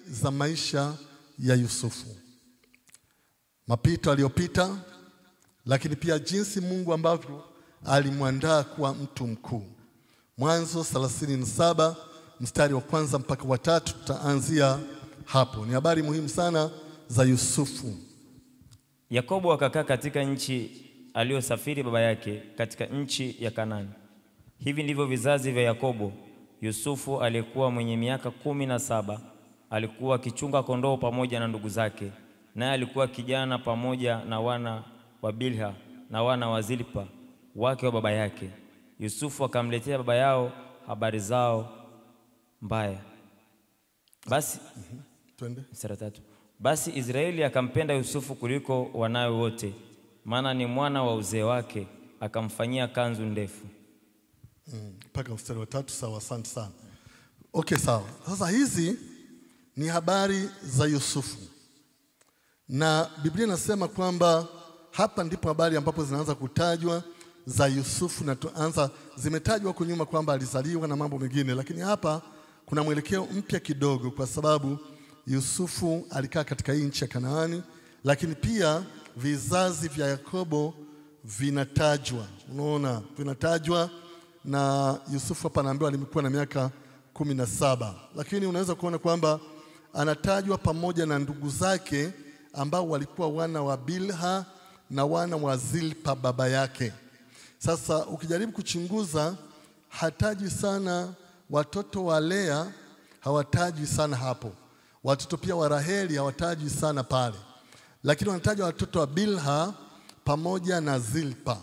za maisha ya Yusufu, mapito aliyopita, lakini pia jinsi Mungu ambavyo alimwandaa kuwa mtu mkuu. Mwanzo 37 mstari wa 1 mpaka wa 3 tutaanzia hapo. Ni habari muhimu sana za Yusufu. Yakobo akakaa katika nchi aliyosafiri baba yake, katika nchi ya Kanaani. Hivi ndivyo vizazi vya Yakobo. Yusufu alikuwa mwenye miaka 17, alikuwa akichunga kondoo pamoja na ndugu zake, naye alikuwa kijana pamoja na wana wa Bilha na wana wa Zilpa wake wa baba yake. Yusufu akamletea baba yao habari zao mbaya. Basi Israeli akampenda Yusufu kuliko wanawe wote, maana ni mwana wa uzee wake, akamfanyia kanzu ndefu. Mpaka mstari wa 3. Sawa, asante sana. Okay, sawa. Sasa hizi ni habari za Yusufu, na Biblia inasema kwamba hapa ndipo habari ambapo zinaanza kutajwa za Yusufu, na zimetajwa huko nyuma kwamba alizaliwa na mambo mengine, lakini hapa kuna mwelekeo mpya kidogo, kwa sababu Yusufu alikaa katika nchi ya Kanaani, lakini pia vizazi vya Yakobo vinatajwa. Unaona, vinatajwa, na Yusufu hapa anaambiwa alikuwa na miaka 17, lakini unaweza kuona kwamba anatajwa pamoja na ndugu zake ambao walikuwa wana wa Bilha na wana wa Zilpa baba yake. Sasa ukijaribu kuchunguza, hatajwi sana watoto wa Lea, hawatajwi sana hapo. Watoto pia wa Raheli hawatajwi sana pale, lakini wanatajwa watoto wa Bilha pamoja na Zilpa.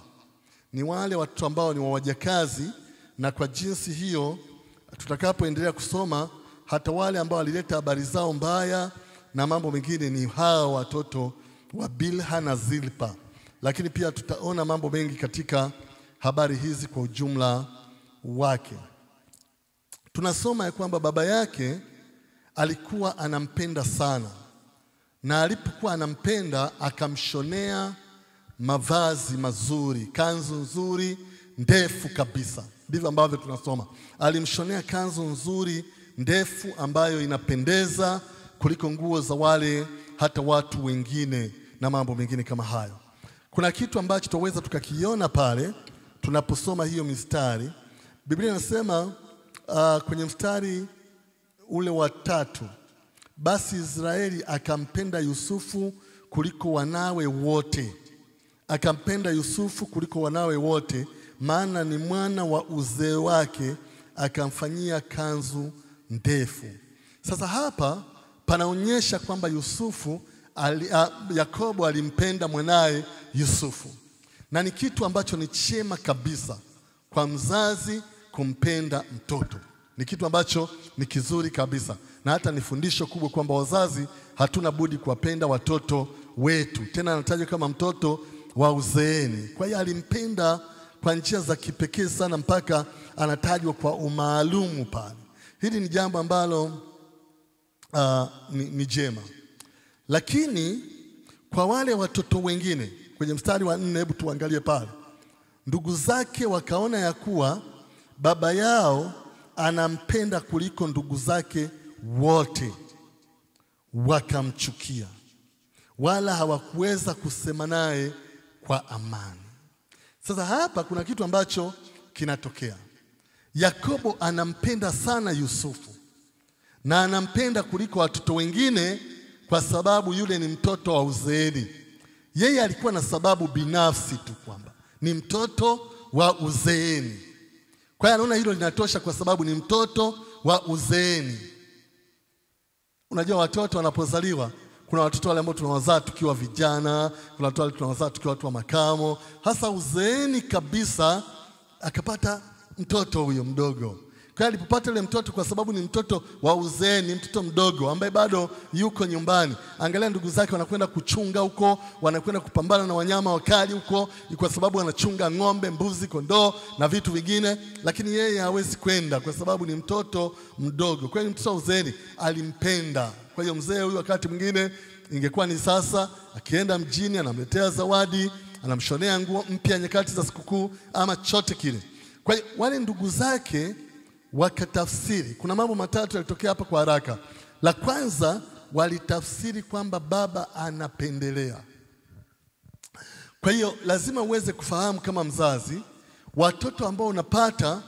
Ni wale watoto ambao ni wajakazi, na kwa jinsi hiyo tutakapoendelea kusoma, hata wale ambao walileta habari zao mbaya na mambo mengine ni hao watoto wa Bilha na Zilpa. Lakini pia tutaona mambo mengi katika habari hizi kwa ujumla wake. Tunasoma ya kwamba baba yake alikuwa anampenda sana, na alipokuwa anampenda akamshonea mavazi mazuri, kanzu nzuri ndefu kabisa. Ndivyo ambavyo tunasoma. Alimshonea kanzu nzuri ndefu ambayo inapendeza kuliko nguo za wale hata watu wengine na mambo mengine kama hayo. Kuna kitu ambacho tunaweza tukakiona pale tunaposoma hiyo mistari. Biblia inasema kwenye mstari ule wa 3, basi Israeli akampenda Yusufu kuliko wanawe wote. Akampenda Yusufu kuliko wanawe wote, maana ni mwana wa uzee wake, akamfanyia kanzu ndefu. Sasa hapa panaonyesha kwamba Yakobo alimpenda mwanae Yusufu, na ni kitu ambacho ni chema kabisa kwa mzazi kumpenda mtoto. Ni kitu ambacho ni kizuri kabisa, na hata ni fundisho kubwa kwamba wazazi hatuna budi kuwapenda watoto wetu. Tena anatajwa kama mtoto wa uzeeni. Kwa hiyo alimpenda kwa njia za kipekee sana, mpaka anatajwa kwa umaalumu pale. Hili ni jambo ambalo ni jema. Lakini kwa wale watoto wengine kwenye mstari wa 4, hebu tuangalie pale. Ndugu zake wakaona ya kuwa baba yao anampenda kuliko ndugu zake wote, wakamchukia, wala hawakuweza kusema naye kwa amani. Sasa hapa kuna kitu ambacho kinatokea. Yakobo anampenda sana Yusufu, na anampenda kuliko watoto wengine kwa sababu yule ni mtoto wa uzeeni. Yeye alikuwa na sababu binafsi tu kwamba ni mtoto wa uzeeni. Kwa hiyo anaona hilo linatosha kwa sababu ni mtoto wa uzeeni. Unajua watoto wanapozaliwa, kuna watoto wale ambao tunawazaa tukiwa vijana, kuna watoto wale tunawazaa tukiwa watu wa makamo. Hasa uzeeni kabisa akapata mtoto huyo mdogo. Kwa hiyo alipopata yule mtoto, kwa sababu ni mtoto wa uzeeni, mtoto mdogo ambaye bado yuko nyumbani. Angalia ndugu zake wanakwenda kuchunga huko, wanakwenda kupambana na wanyama wakali huko, kwa sababu wanachunga ng'ombe, mbuzi, kondoo na vitu vingine, lakini yeye hawezi kwenda kwa sababu ni mtoto mdogo. Kwa hiyo mtoto wa uzeeni alimpenda. Kwa hiyo mzee huyu wakati mwingine ingekuwa ni sasa, akienda mjini anamletea zawadi, anamshonea nguo mpya nyakati za sikukuu ama chote kile. Kwa hiyo wale ndugu zake wakatafsiri. Kuna mambo matatu yalitokea hapa kwa haraka. La kwanza, walitafsiri kwamba baba anapendelea. Kwa hiyo lazima uweze kufahamu kama mzazi, watoto ambao unapata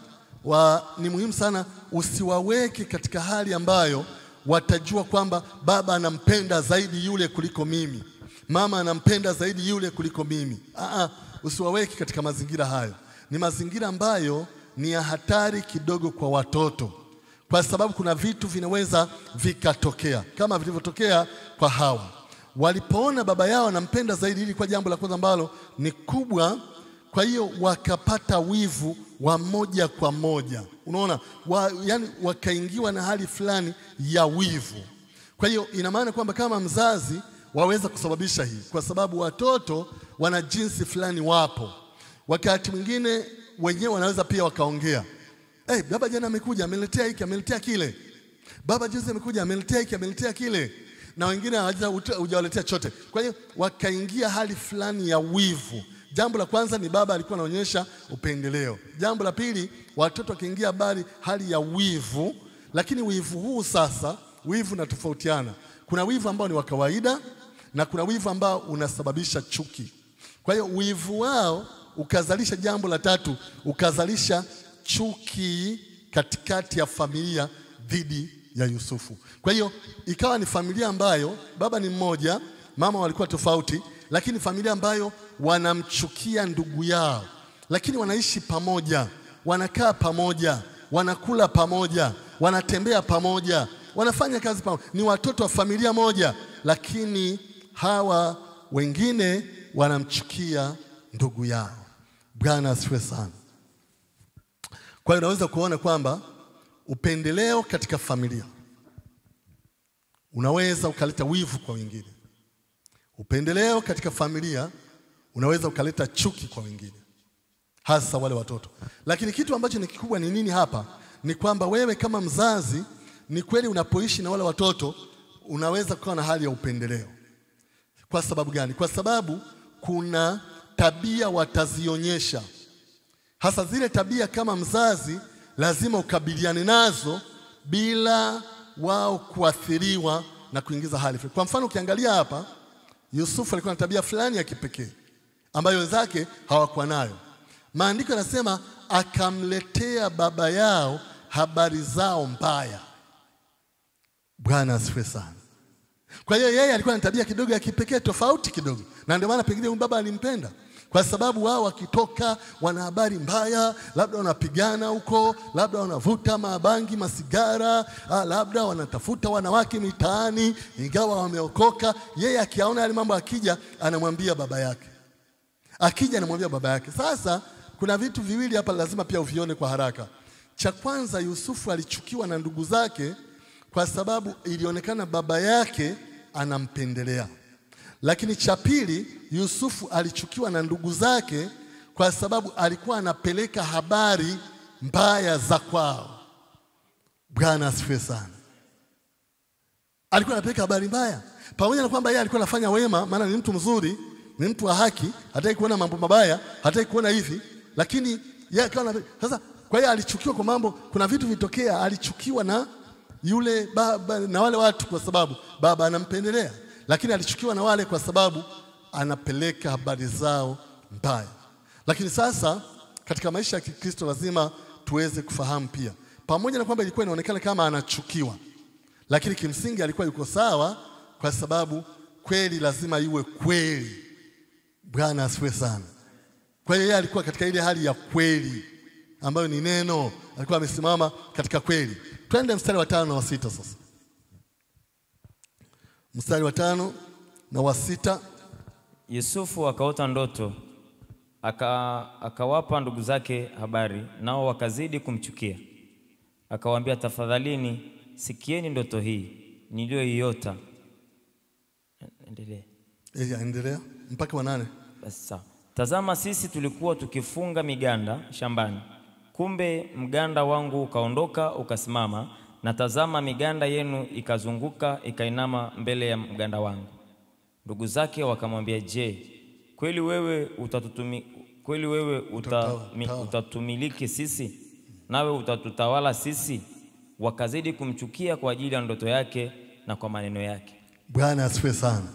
ni muhimu sana usiwaweke katika hali ambayo watajua kwamba baba anampenda zaidi yule kuliko mimi, mama anampenda zaidi yule kuliko mimi. Usiwaweke katika mazingira hayo. Ni mazingira ambayo ni ya hatari kidogo kwa watoto, kwa sababu kuna vitu vinaweza vikatokea kama vilivyotokea kwa Hawa. Walipoona baba yao anampenda zaidi, ili kwa jambo la kwanza ambalo ni kubwa, kwa hiyo wakapata wivu wa moja kwa moja. Unaona, yani wakaingiwa na hali fulani ya wivu. Kwa hiyo ina maana kwamba kama mzazi waweza kusababisha hii, kwa sababu watoto wana jinsi fulani wapo. Wakati mwingine wenyewe wanaweza pia wakaongea, baba jana amekuja ameletea hiki ameletea kile, baba juzi amekuja ameletea hiki ameletea kile, na wengine hujawaletea chote. Kwa hiyo wakaingia hali fulani ya wivu. Jambo la kwanza ni baba alikuwa anaonyesha upendeleo. Jambo la pili, watoto wakaingia hali ya wivu. Lakini wivu huu sasa, wivu unatofautiana. Kuna wivu ambao ni wa kawaida na kuna wivu ambao unasababisha chuki. Kwa hiyo wivu wao ukazalisha jambo la tatu, ukazalisha chuki katikati ya familia dhidi ya Yusufu. Kwa hiyo ikawa ni familia ambayo baba ni mmoja, mama walikuwa tofauti, lakini familia ambayo wanamchukia ndugu yao, lakini wanaishi pamoja, wanakaa pamoja, wanakula pamoja, wanatembea pamoja, wanafanya kazi pamoja. Ni watoto wa familia moja, lakini hawa wengine wanamchukia ndugu yao. Bwana asifiwe sana. Kwa hiyo unaweza kuona kwamba upendeleo katika familia unaweza ukaleta wivu kwa wengine. Upendeleo katika familia unaweza ukaleta chuki kwa wengine, hasa wale watoto. Lakini kitu ambacho ni kikubwa ni nini hapa? Ni kwamba wewe kama mzazi, ni kweli unapoishi na wale watoto unaweza kuwa na hali ya upendeleo. Kwa sababu gani? Kwa sababu kuna tabia watazionyesha. Hasa zile tabia kama mzazi lazima ukabiliane nazo bila wao kuathiriwa na kuingiza hali. Kwa mfano ukiangalia hapa, Yusufu alikuwa na tabia fulani ya kipekee ambayo wenzake hawakuwa nayo. Maandiko yanasema akamletea baba yao habari zao mbaya. Bwana asifiwe sana. Kwa hiyo yeye alikuwa na tabia kidogo ya kipekee, tofauti kidogo. Na ndio maana pengine baba alimpenda, kwa sababu wao wakitoka wana habari mbaya, labda wanapigana huko, labda wanavuta mabangi, masigara, labda wanatafuta wanawake mitaani ingawa wameokoka. Yeye akiaona yale mambo, akija anamwambia baba yake. Sasa kuna vitu viwili hapa lazima pia uvione kwa haraka. Cha kwanza, Yusufu alichukiwa na ndugu zake kwa sababu ilionekana baba yake anampendelea. Lakini cha pili, Yusufu alichukiwa na ndugu zake kwa sababu alikuwa anapeleka habari mbaya za kwao. Bwana asifiwe sana. Alikuwa anapeleka habari mbaya, pamoja na kwamba yeye alikuwa anafanya wema, maana ni mtu mzuri, ni mtu wa haki, hataki kuona mambo mabaya, hataki kuona hivi, lakini yeye akawa sasa. Kwa hiyo alichukiwa kwa mambo, kuna vitu vitokea, alichukiwa na yule baba na wale watu kwa sababu baba anampendelea, lakini alichukiwa na wale kwa sababu anapeleka habari zao mbaya. Lakini sasa katika maisha ya Kikristo lazima tuweze kufahamu pia, pamoja na kwamba ilikuwa inaonekana kama anachukiwa, lakini kimsingi alikuwa yuko sawa, kwa sababu kweli lazima iwe kweli. Bwana asifiwe sana. Kwa hiyo yeye alikuwa katika ile hali ya kweli ambayo ni neno, alikuwa amesimama katika kweli. Twende mstari wa 5 na wa 6 sasa. Mstari wa 5 na wa 6. Yusufu akaota ndoto, akawapa ndugu zake habari, nao wakazidi kumchukia. Akawaambia, tafadhalini sikieni ndoto hii niliyoiota. Endelea mpaka wa 8. Basi sawa. Tazama, sisi tulikuwa tukifunga miganda shambani, kumbe mganda wangu ukaondoka ukasimama, na tazama miganda yenu ikazunguka ikainama mbele ya mganda wangu. Ndugu zake wakamwambia, je, kweli wewe utatumiliki sisi, nawe utatutawala sisi? wakazidi kumchukia kwa ajili ya ndoto yake na kwa maneno yake. Bwana asifiwe sana.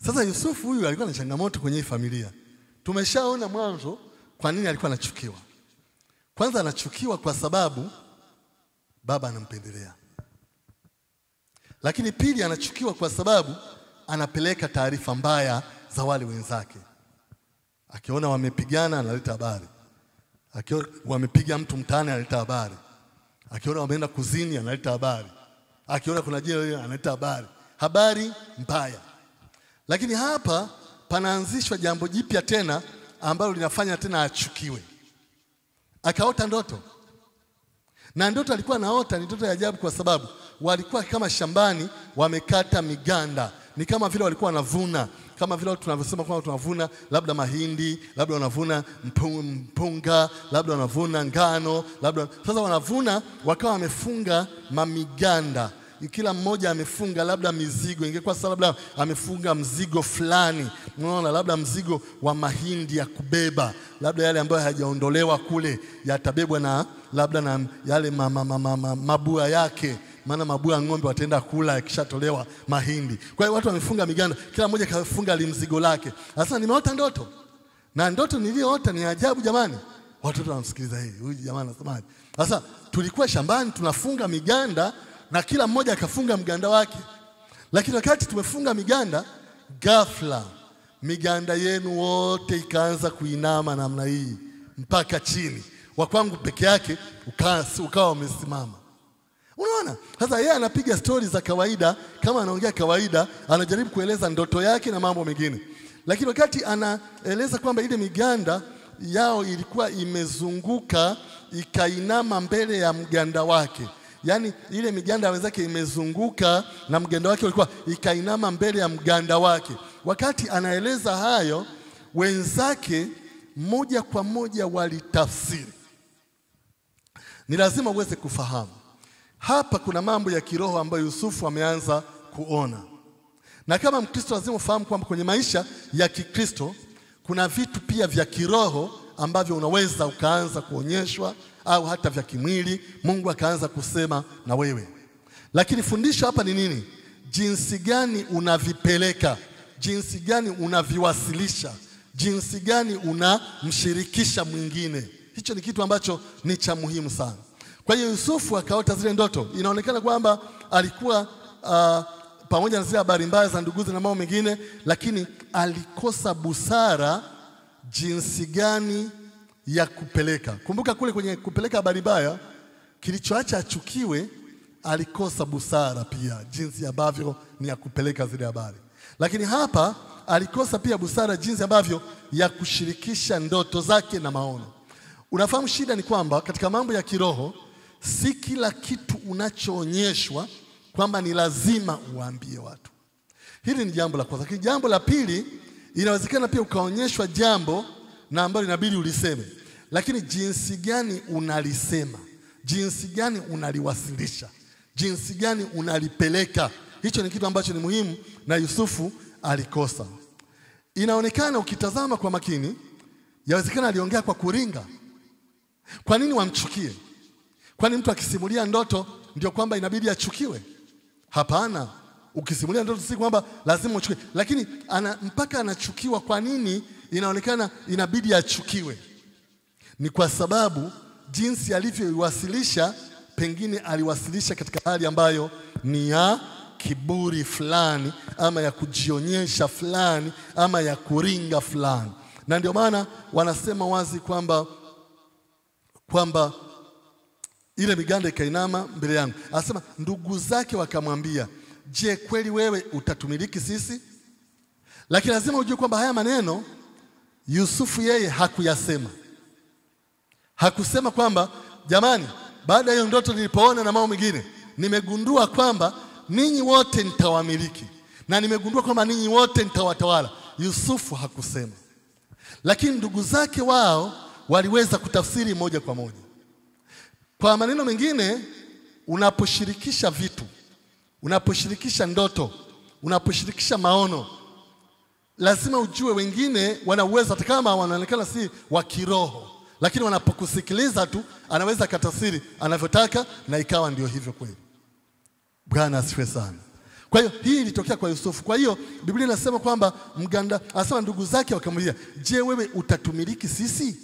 Sasa Yusufu huyu alikuwa na changamoto kwenye familia. Tumeshaona mwanzo kwa nini alikuwa anachukiwa. Kwanza anachukiwa kwa sababu baba anampendelea. Lakini pili anachukiwa kwa sababu anapeleka taarifa mbaya za wale wenzake. Akiona wamepigana analeta habari. Akiona wamepiga mtu mtaani analeta habari. Akiona wameenda kuzini analeta habari. Akiona kuna jela analeta habari. Habari mbaya. Lakini hapa panaanzishwa jambo jipya tena ambalo linafanya tena achukiwe. Akaota ndoto. Na ndoto alikuwa anaota ni ndoto ya ajabu kwa sababu walikuwa kama shambani wamekata miganda. Ni kama vile walikuwa wanavuna, kama vile tunavyosema kwamba tunavuna labda mahindi, labda wanavuna mpunga, labda wanavuna ngano, labda sasa wanavuna wakawa wamefunga mamiganda. Kila mmoja amefunga labda mizigo, ingekuwa sasa labda amefunga mzigo fulani, unaona, labda mzigo wa mahindi ya kubeba, labda yale ambayo hayajaondolewa kule yatabebwa na labda na yale mabua yake, maana mabua ya ng'ombe wataenda kula yakishatolewa mahindi. Kwa hiyo watu wamefunga miganda, kila mmoja kafunga limzigo lake. Sasa nimeota ndoto, na ndoto niliyoota ni ajabu jamani. Watoto wanamsikiliza, huyu jamaa anasemaje? Sasa tulikuwa shambani tunafunga miganda na kila mmoja akafunga mganda wake. Lakini wakati tumefunga miganda, ghafla miganda yenu wote ikaanza kuinama namna hii mpaka chini. Wa kwangu peke yake ukawa umesimama. Unaona? Sasa yeye anapiga stori za kawaida, kama anaongea kawaida, anajaribu kueleza ndoto yake na mambo mengine. Lakini wakati anaeleza kwamba ile miganda yao ilikuwa imezunguka ikainama mbele ya mganda wake. Yaani ile miganda ya wenzake imezunguka na mganda wake ulikuwa ikainama mbele ya mganda wake. Wakati anaeleza hayo, wenzake moja kwa moja walitafsiri. Ni lazima uweze kufahamu. Hapa kuna mambo ya kiroho ambayo Yusufu ameanza kuona. Na kama Mkristo lazima ufahamu kwamba kwenye maisha ya Kikristo kuna vitu pia vya kiroho ambavyo unaweza ukaanza kuonyeshwa au hata vya kimwili, Mungu akaanza kusema na wewe. Lakini fundisho hapa ni nini? Jinsi gani unavipeleka, jinsi gani unaviwasilisha, jinsi gani unamshirikisha mwingine. Hicho ni kitu ambacho ni cha muhimu sana. Kwa hiyo Yusufu akaota zile ndoto. Inaonekana kwamba alikuwa pamoja na zile habari mbaya za nduguze na mambo mengine, lakini alikosa busara jinsi gani ya kupeleka. Kumbuka kule kwenye kupeleka habari mbaya, kilichoacha achukiwe, alikosa busara pia jinsi ambavyo ni ya kupeleka zile habari. Lakini hapa alikosa pia busara jinsi ambavyo ya kushirikisha ndoto zake na maono. Unafahamu shida ni kwamba katika mambo ya kiroho si kila kitu unachoonyeshwa kwamba ni lazima uambie watu. Hili ni jambo la kwanza. Lakini jambo la pili, inawezekana pia ukaonyeshwa jambo na ambalo inabidi uliseme. Lakini jinsi gani unalisema, jinsi gani unaliwasilisha, jinsi gani unalipeleka, hicho ni kitu ambacho ni muhimu na Yusufu alikosa. Inaonekana ukitazama kwa makini, yawezekana aliongea kwa kuringa. Kwa nini wamchukie? Kwani mtu akisimulia ndoto ndio kwamba inabidi achukiwe? Hapana. Ukisimulia ndoto si kwamba lazima uchukiwe. Lakini mpaka anachukiwa, kwa nini inaonekana inabidi achukiwe? Ni kwa sababu jinsi alivyoiwasilisha, pengine aliwasilisha katika hali ambayo ni ya kiburi fulani, ama ya kujionyesha fulani, ama ya kuringa fulani. Na ndio maana wanasema wazi kwamba ile miganda ikainama mbele yangu. Anasema ndugu zake wakamwambia, je, kweli wewe utatumiliki sisi? Lakini lazima ujue kwamba haya maneno Yusufu yeye hakuyasema. Hakusema kwamba jamani, baada ya hiyo ndoto nilipoona na mambo mengine, nimegundua kwamba ninyi wote nitawamiliki na nimegundua kwamba ninyi wote nitawatawala. Yusufu hakusema. Lakini ndugu zake wao waliweza kutafsiri moja kwa moja. Kwa maneno mengine, unaposhirikisha vitu, unaposhirikisha ndoto, unaposhirikisha maono, lazima ujue wengine wana uwezo, hata kama wanaonekana si wa kiroho, lakini wanapokusikiliza tu anaweza katafsiri anavyotaka na ikawa ndio hivyo kweli. Bwana asifiwe sana. Kwa hiyo hii ilitokea kwa Yusufu. Kwa hiyo Biblia inasema kwamba mganda asema ndugu zake wakamwambia, "Je, wewe utatumiliki sisi?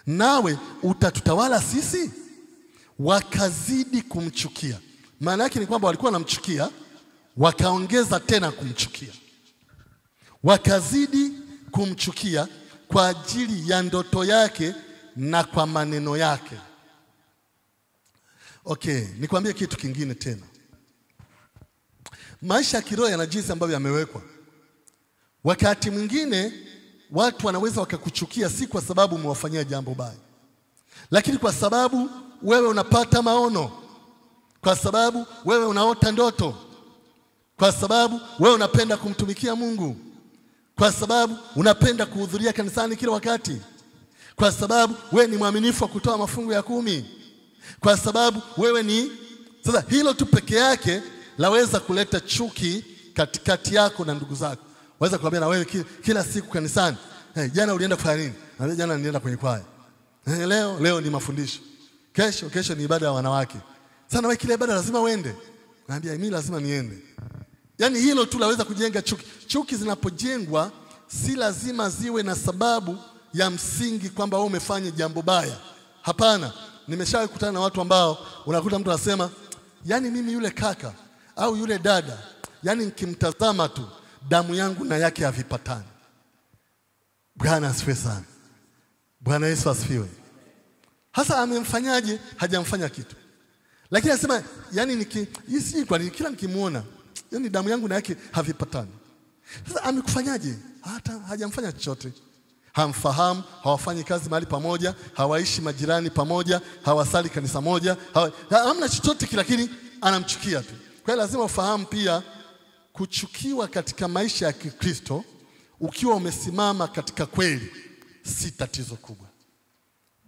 Nawe utatutawala sisi?" Wakazidi kumchukia. Maana yake ni kwamba walikuwa wanamchukia, wakaongeza tena kumchukia. Wakazidi kumchukia kwa ajili ya ndoto yake na kwa maneno yake. Okay, nikwambie kitu kingine tena. Maisha ya kiroho yana jinsi ambavyo yamewekwa. Wakati mwingine watu wanaweza wakakuchukia si kwa sababu umewafanyia jambo baya, lakini kwa sababu wewe unapata maono, kwa sababu wewe unaota ndoto, kwa sababu wewe unapenda kumtumikia Mungu, kwa sababu unapenda kuhudhuria kanisani kila wakati, kwa sababu wewe ni mwaminifu wa kutoa mafungu ya 10, kwa sababu wewe ni... Sasa hilo tu peke yake laweza kuleta chuki katikati yako na ndugu zako. Waweza kuambia na wewe kila siku kanisani, "Hey, jana ulienda kufanya nini?" Na jana nilienda kwenye kwaya. Leo ni mafundisho. Kesho ni ibada ya wanawake. Sana wewe kile ibada lazima uende. Naambia mimi lazima niende. Yaani hilo tu laweza kujenga chuki. Chuki zinapojengwa si lazima ziwe na sababu ya msingi kwamba wewe umefanya jambo baya. Hapana. Nimeshawahi kukutana na watu ambao unakuta mtu anasema, "Yaani mimi yule kaka au yule dada, yaani nikimtazama tu damu yangu na yake havipatani." Bwana asifiwe sana. Bwana Yesu asifiwe. Hasa amemfanyaje? Hajamfanya kitu. Lakini anasema, "Yaani hii kwa nini kila nikimuona, yaani damu yangu na yake havipatani." Sasa amekufanyaje? Hata hajamfanya chochote. Hamfahamu, hawafanyi kazi mahali pamoja, hawaishi majirani pamoja, hawasali kanisa moja, hamna chochote, lakini anamchukia tu. Kwa hiyo lazima ufahamu pia kuchukiwa katika maisha ya Kikristo ukiwa umesimama katika kweli si tatizo kubwa.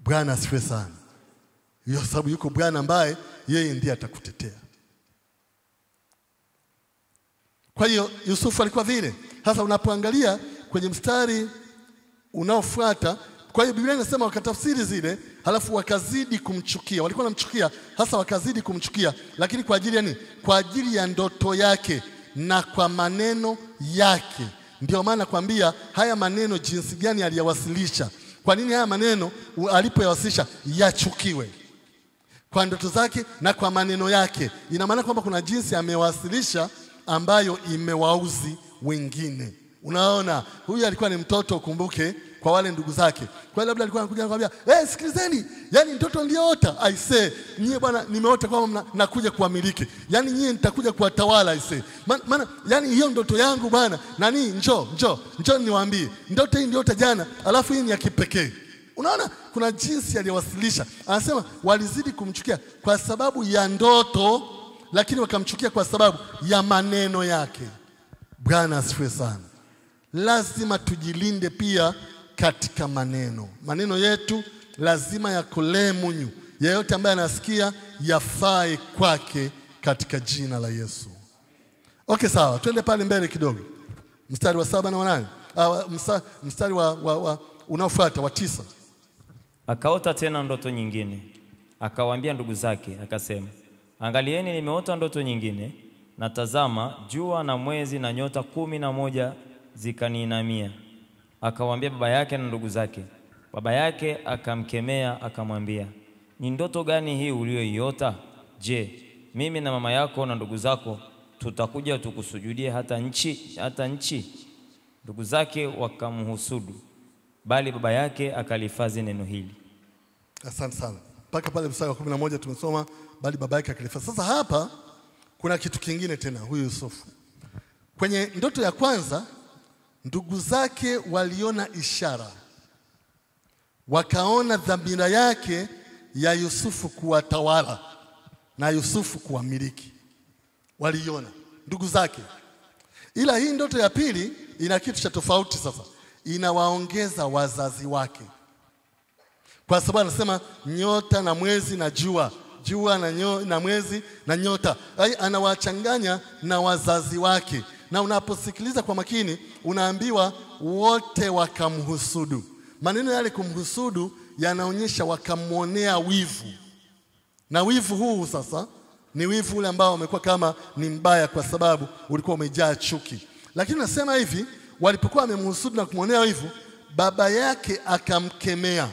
Bwana asifiwe sana. Hiyo sababu yuko Bwana ambaye yeye ndiye atakutetea. Kwa hiyo Yusufu alikuwa vile. Sasa unapoangalia kwenye mstari unaofuata, kwa hiyo Biblia inasema wakatafsiri zile, halafu wakazidi kumchukia. Walikuwa wanamchukia, hasa wakazidi kumchukia, lakini kwa ajili ya nini? Kwa ajili ya ndoto yake na kwa maneno yake. Ndio maana nakwambia haya maneno jinsi gani aliyawasilisha. Kwa nini haya maneno alipoyawasilisha yachukiwe? Kwa ndoto zake na kwa maneno yake. Ina maana kwamba kuna jinsi amewasilisha ambayo imewauzi wengine. Unaona, huyu alikuwa ni mtoto, ukumbuke, kwa wale ndugu zake. Kwa hiyo labda alikuwa anakuja anakuambia, "Sikilizeni, yani ndoto niliyoota, I say, nyie bwana nimeota kwamba nakuja kuamiliki. Yani nyie nitakuja kuwatawala, I say. Maana yani hiyo ndoto yangu bwana, nani njoo niwaambie. Ndoto hii niliyoota jana, alafu hii ni ya kipekee." Unaona, kuna jinsi aliyowasilisha. Anasema walizidi kumchukia kwa sababu ya ndoto, lakini wakamchukia kwa sababu ya maneno yake. Bwana asifiwe sana. Lazima tujilinde pia katika maneno. Maneno yetu lazima yakolee munyu. Yeyote ambaye anasikia yafae kwake katika jina la Yesu. Okay, sawa. Twende pale mbele kidogo. Mstari wa 7 na 8. Mstari wa unaofuata wa 9. Akaota tena ndoto nyingine. Akawaambia ndugu zake, akasema, "Angalieni, nimeota ndoto nyingine, na tazama, jua na mwezi na nyota 11 zikaniinamia." Akawaambia baba yake na ndugu zake. Baba yake akamkemea akamwambia, "Ni ndoto gani hii uliyoiota? Je, mimi na mama yako na ndugu zako tutakuja tukusujudie hata nchi?" Ndugu zake wakamhusudu, bali baba yake akalihifadhi neno hili. Asante sana. Mpaka pale mstari wa 11 tumesoma bali baba yake akalihifadhi. Sasa hapa kuna kitu kingine tena huyu Yusufu. Kwenye ndoto ya kwanza ndugu zake waliona ishara. Wakaona dhamira yake ya Yusufu kuwatawala na Yusufu kuwamiliki. Waliona ndugu zake. Ila hii ndoto ya pili ina kitu cha tofauti sasa. Inawaongeza wazazi wake. Kwa sababu anasema nyota na mwezi na jua na mwezi na nyota. Anawachanganya na wazazi wake. Na unaposikiliza kwa makini unaambiwa wote wakamhusudu. Maneno yale kumhusudu yanaonyesha wakamwonea wivu. Na wivu huu sasa ni wivu ule ambao umekuwa kama ni mbaya kwa sababu ulikuwa umejaa chuki. Lakini nasema hivi, walipokuwa wamemhusudu na kumwonea wivu, baba yake akamkemea.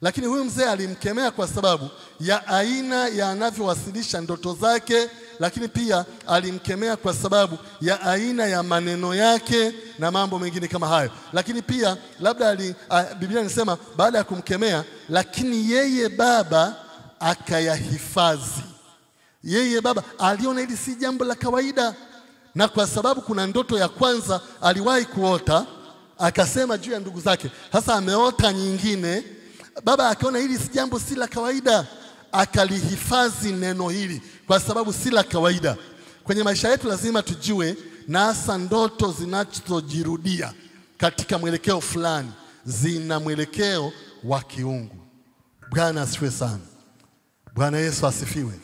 Lakini huyu mzee alimkemea kwa sababu ya aina ya anavyowasilisha ndoto zake, lakini pia alimkemea kwa sababu ya aina ya maneno yake na mambo mengine kama hayo. Lakini pia labda Biblia inasema baada ya kumkemea, lakini yeye baba akayahifadhi. Yeye baba aliona hili si jambo la kawaida, na kwa sababu kuna ndoto ya kwanza aliwahi kuota, akasema juu ya ndugu zake, hasa ameota nyingine. Baba akaona hili si jambo si la kawaida, akalihifadhi neno hili kwa sababu si la kawaida. Kwenye maisha yetu lazima tujue, na hasa ndoto zinazojirudia katika mwelekeo fulani zina mwelekeo wa kiungu. Bwana asifiwe sana. Bwana Yesu asifiwe.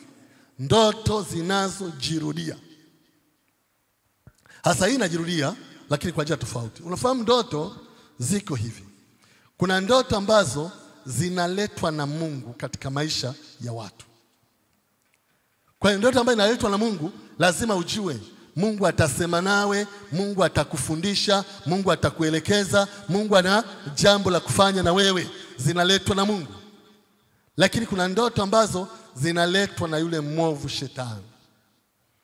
Ndoto zinazojirudia, hasa hii inajirudia lakini kwa njia tofauti. Unafahamu ndoto ziko hivi. Kuna ndoto ambazo zinaletwa na Mungu katika maisha ya watu. Kwa hiyo ndoto ambayo inaletwa na Mungu lazima ujue Mungu atasema nawe, Mungu atakufundisha, Mungu atakuelekeza, Mungu ana jambo la kufanya na wewe, zinaletwa na Mungu. Lakini kuna ndoto ambazo zinaletwa na yule mwovu shetani.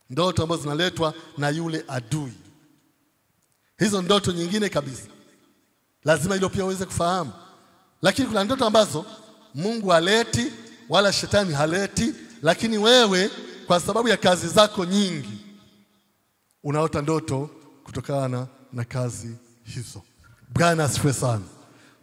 Ndoto ambazo zinaletwa na yule adui. Hizo ndoto nyingine kabisa. Lazima hilo pia uweze kufahamu. Lakini kuna ndoto ambazo Mungu haleti wala shetani haleti, lakini wewe kwa sababu ya kazi zako nyingi unaota ndoto kutokana na kazi hizo. Bwana asifiwe sana.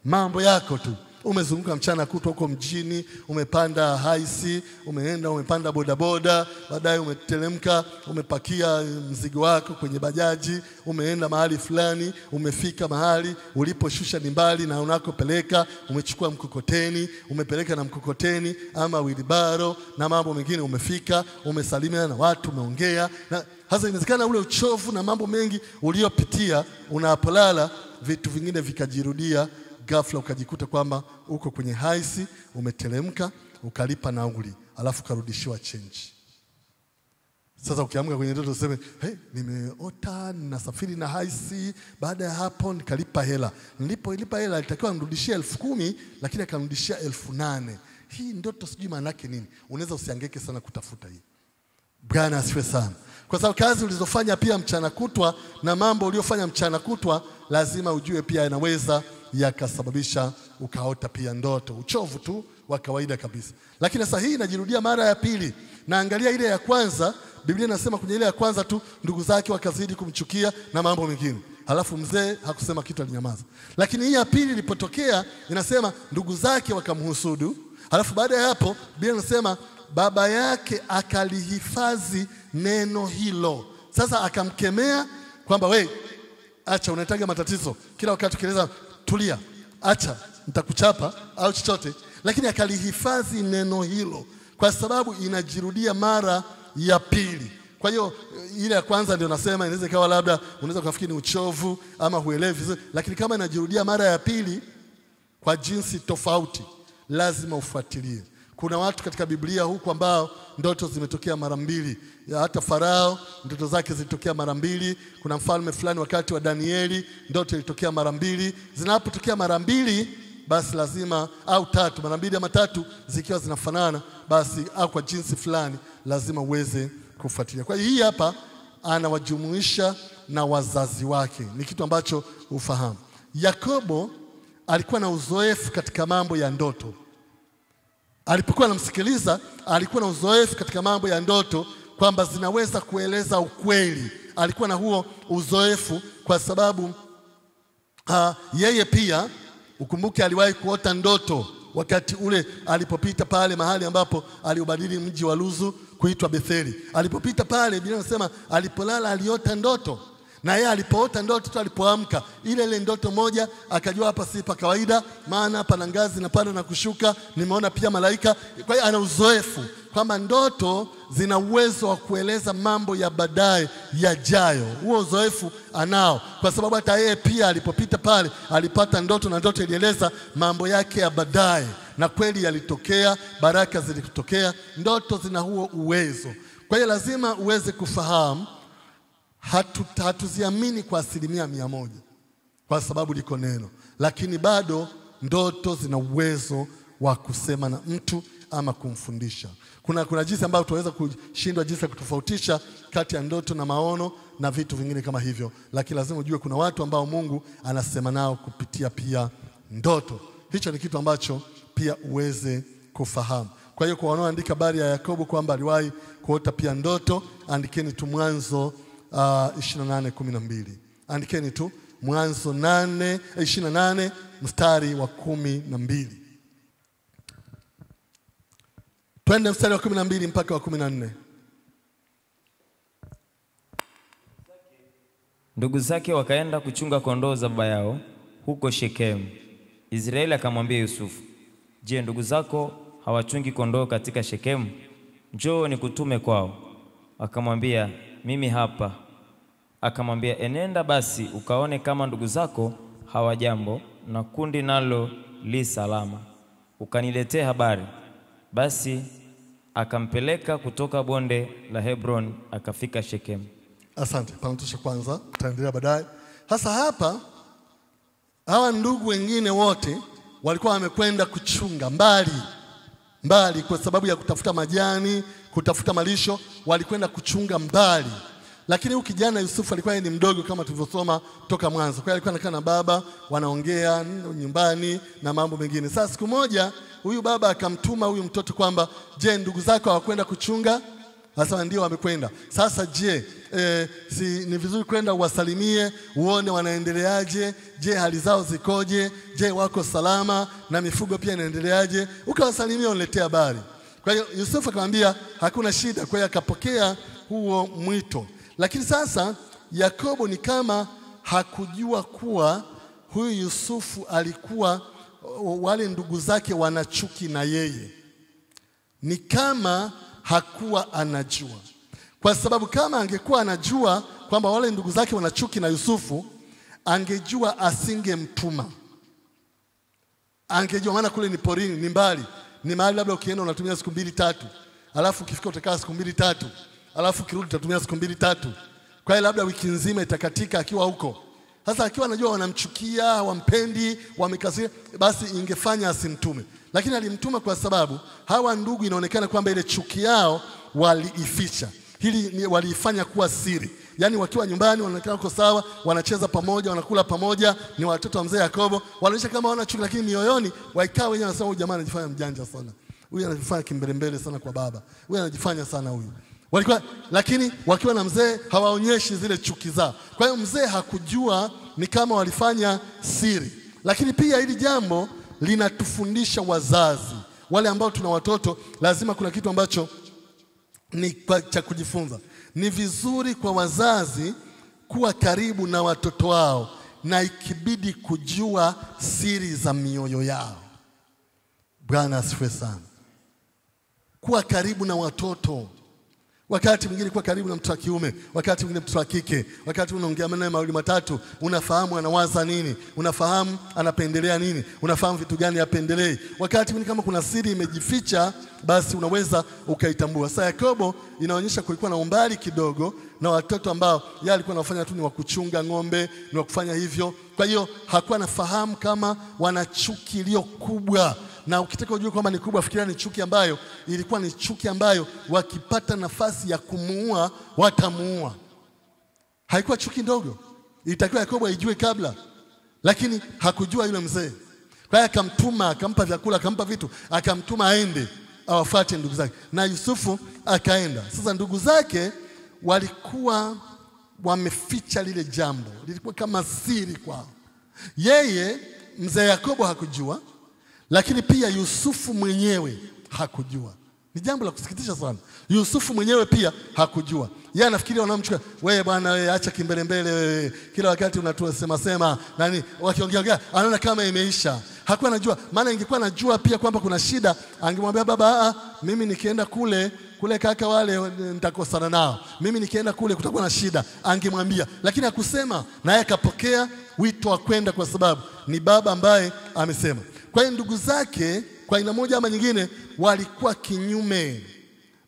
Mambo yako tu, umezunguka mchana kutwa huko mjini, umepanda haisi, umepanda bodaboda, baadaye umeteremka, umepakia mzigo wako kwenye bajaji, umeenda mahali fulani, umefika mahali uliposhusha ni mbali na unakopeleka, umechukua mkokoteni, umepeleka na mkokoteni ama wilibaro na mambo mengine, umefika, umesalimia na watu, umeongea. Na hasa inawezekana ule uchovu na mambo mengi uliopitia, unapolala vitu vingine vikajirudia. Ghafla ukajikuta kwamba uko kwenye haisi, umeteremka, ukalipa nauli, alafu karudishiwa change. Sasa ukiamka kwenye ndoto useme, nimeota ninasafiri na haisi, baada ya hapo nikalipa hela. Nilipolipa hela alitakiwa nirudishie 10,000 lakini akanirudishia 8,000. Hii ndoto sijui maana yake nini. Unaweza usiangeke sana kutafuta hii. Bwana asifiwe sana. Kwa sababu kazi ulizofanya pia mchana kutwa na mambo uliyofanya mchana kutwa lazima ujue pia yanaweza yakasababisha ukaota pia ndoto. Uchovu tu wa kawaida kabisa. Lakini sasa hii inajirudia mara ya pili. Na angalia ile ya kwanza, Biblia inasema kwenye ile ya kwanza tu ndugu zake wakazidi kumchukia na mambo mengine. Halafu mzee hakusema kitu, alinyamaza. Lakini hii ya pili ilipotokea inasema ndugu zake wakamhusudu. Halafu baada ya hapo Biblia inasema baba yake akalihifadhi neno hilo. Sasa akamkemea kwamba acha, unataka matatizo. Kila wakati ukieleza tulia, acha, nitakuchapa au chochote. Lakini akalihifadhi neno hilo kwa sababu inajirudia mara ya pili. Kwa hiyo ile ya kwanza ndio nasema inaweza ikawa labda unaweza kufikiri ni uchovu ama huelewi vizuri, lakini kama inajirudia mara ya pili kwa jinsi tofauti lazima ufuatilie. Kuna watu katika Biblia huko ambao ndoto zimetokea mara mbili. Hata Farao ndoto zake zilitokea mara mbili. Kuna mfalme fulani wakati wa Danieli ndoto ilitokea mara mbili. Zinapotokea mara mbili basi lazima, au tatu, mara mbili ama tatu zikiwa zinafanana basi au kwa jinsi fulani lazima uweze kufuatilia. Kwa hiyo hii hapa anawajumuisha na wazazi wake. Ni kitu ambacho ufahamu. Yakobo alikuwa na uzoefu katika mambo ya ndoto. Alipokuwa anamsikiliza alikuwa na uzoefu katika mambo ya ndoto kwamba zinaweza kueleza ukweli. Alikuwa na huo uzoefu kwa sababu yeye pia, ukumbuke, aliwahi kuota ndoto wakati ule alipopita pale mahali ambapo aliubadili mji wa Luzu kuitwa Betheli. Alipopita pale Biblia inasema alipolala aliota ndoto. Na yeye alipoota ndoto tu, alipoamka ile ndoto moja akajua hapa si pa kawaida, maana hapa na ngazi na panda na kushuka, nimeona pia malaika. Kwa hiyo ana uzoefu kwamba ndoto zina uwezo wa kueleza mambo ya baadaye yajayo. Huo uzoefu anao, kwa sababu hata yeye pia alipopita pale alipata ndoto, na ndoto ilieleza mambo yake ya baadaye, na kweli yalitokea, baraka zilitokea. Ndoto zina huo uwezo. Kwa hiyo lazima uweze kufahamu, hatuziamini kwa 100% kwa sababu liko neno, lakini bado ndoto zina uwezo wa kusema na mtu ama kumfundisha. Kuna jinsi ambayo tunaweza kushindwa jinsi ya kutofautisha kati ya ndoto na maono na vitu vingine kama hivyo, lakini lazima ujue kuna watu ambao Mungu anasema nao kupitia pia ndoto. Hicho ni kitu ambacho pia uweze kufahamu. Kwa hiyo kwa wanaoandika habari ya Yakobo kwamba aliwahi kuota pia ndoto, andikeni tu Mwanzo 28:12. Andikeni tu Mwanzo 28 mstari wa 12. Twende mstari wa 12 mpaka wa 14. Ndugu zake wakaenda kuchunga kondoo za baba yao huko Shekemu. Israeli akamwambia Yusufu, "Je, ndugu zako hawachungi kondoo katika Shekemu? Njoo nikutume kwao." Akamwambia, "Mimi hapa." Akamwambia, "Enenda basi ukaone kama ndugu zako hawajambo na kundi nalo li salama, ukaniletee habari." Basi akampeleka kutoka bonde la Hebron akafika Shekemu. Asante, panatosha kwanza, tutaendelea baadaye. Sasa hapa hawa ndugu wengine wote walikuwa wamekwenda kuchunga mbali kwa sababu ya kutafuta majani, kutafuta malisho, walikwenda kuchunga mbali. Lakini huyu kijana Yusufu alikuwa ni mdogo kama tulivyosoma toka mwanzo. Kwa hiyo alikuwa anakaa na baba, wanaongea nyumbani na mambo mengine. Sasa siku moja huyu baba akamtuma huyu mtoto kwamba, "Je, ndugu zako hawakwenda kuchunga?" Sasa ndio wamekwenda. Sasa je, ni vizuri kwenda uwasalimie, uone wanaendeleaje? Je, hali zao zikoje? Je, wako salama? Na mifugo pia inaendeleaje? Ukawasalimia, uniletea habari. Kwa hiyo Yusufu akamwambia hakuna shida. Kwa hiyo akapokea huo mwito. Lakini sasa Yakobo ni kama hakujua kuwa huyu Yusufu alikuwa, wale ndugu zake wana chuki na yeye. Ni kama hakuwa anajua. Kwa sababu kama angekuwa anajua kwamba wale ndugu zake wana chuki na Yusufu, angejua asingemtuma. Angejua, maana kule ni porini, ni mbali. Ni mahali labda ukienda unatumia siku 2-3. Alafu ukifika utakaa siku 2-3. Alafu kirudi utatumia siku 2-3. Kwa hiyo labda wiki nzima itakatika akiwa huko. Sasa akiwa anajua wanamchukia, wampendi, wamekasirika, basi ingefanya asimtume. Lakini alimtuma kwa sababu hawa ndugu inaonekana kwamba ile chuki yao waliificha. Hili waliifanya kuwa siri. Yaani wakiwa nyumbani wanaonekana wako sawa, wanacheza pamoja, wanakula pamoja, ni watoto wa mzee Yakobo. Wanaonyesha kama wana chuki, lakini mioyoni waikaa wenyewe wanasema huyu jamaa anajifanya mjanja sana. Huyu anajifanya kimbelembele sana kwa baba. Huyu anajifanya sana huyu. Walikuwa, lakini wakiwa na mzee hawaonyeshi zile chuki zao. Kwa hiyo mzee hakujua, ni kama walifanya siri. Lakini pia hili jambo linatufundisha wazazi. Wale ambao tuna watoto, lazima kuna kitu ambacho ni cha kujifunza. Ni vizuri kwa wazazi kuwa karibu na watoto wao, na ikibidi kujua siri za mioyo yao. Bwana asifiwe sana. Kuwa karibu na watoto. Wakati mwingine kuwa karibu na mtoto wa kiume, wakati mwingine mtoto wa kike, wakati unaongea naye mawili matatu, unafahamu anawaza nini, unafahamu anapendelea nini, unafahamu vitu gani apendelei. Wakati mwingine kama kuna siri imejificha, basi unaweza ukaitambua. Sasa Yakobo inaonyesha kulikuwa na umbali kidogo na watoto ambao yeye alikuwa anafanya tu ni wa kuchunga ng'ombe, ni wa kufanya hivyo. Kwa hiyo hakuwa anafahamu kama wana chuki iliyo kubwa. Na ukitaka ujue kwamba ni kubwa, fikiria ni chuki ambayo ilikuwa ni chuki ambayo wakipata nafasi ya kumuua watamuua. Haikuwa chuki ndogo. Ilitakiwa Yakobo aijue kabla, lakini hakujua yule mzee. Kwa hiyo akamtuma, akampa vyakula, akampa vitu, akamtuma aende awafuate ndugu zake. Na Yusufu akaenda. Sasa ndugu zake walikuwa wameficha lile jambo. Lilikuwa kama siri kwao. Yeye mzee Yakobo hakujua, lakini pia Yusufu mwenyewe hakujua. Ni jambo la kusikitisha sana. Yusufu mwenyewe pia hakujua. Yeye anafikiria wanamchukua, "Wewe bwana wewe, acha kimbele mbele wewe. Kila wakati unatusema sema nani?" Wakiongea anaona kama imeisha. Hakuwa anajua, maana ingekuwa anajua pia kwamba kuna shida, angemwambia baba, mimi nikienda kule kaka wale nitakosana nao. Mimi nikienda kule kutakuwa na shida, angemwambia. Lakini hakusema, naye akapokea wito wa kwenda kwa sababu ni baba ambaye amesema. Kwa hiyo ndugu zake kwa aina moja ama nyingine walikuwa kinyume.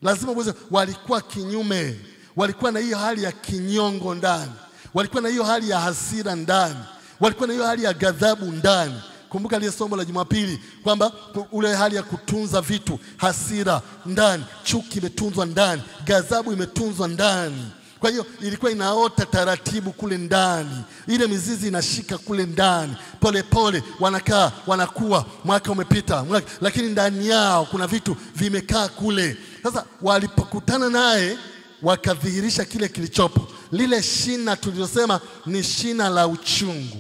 Lazima uweze, walikuwa kinyume. Walikuwa na hiyo hali ya kinyongo ndani. Walikuwa na hiyo hali ya hasira ndani. Walikuwa na hiyo hali ya ghadhabu ndani. Kumbuka ile somo la Jumapili kwamba ule hali ya kutunza vitu, hasira ndani, chuki imetunzwa ndani, ghadhabu imetunzwa ndani. Kwa hiyo ilikuwa inaota taratibu kule ndani. Ile mizizi inashika kule ndani. Pole pole wanakaa, wanakuwa, mwaka umepita, lakini ndani yao kuna vitu vimekaa kule. Sasa walipokutana naye wakadhihirisha kile kilichopo. Lile shina tulilosema ni shina la uchungu,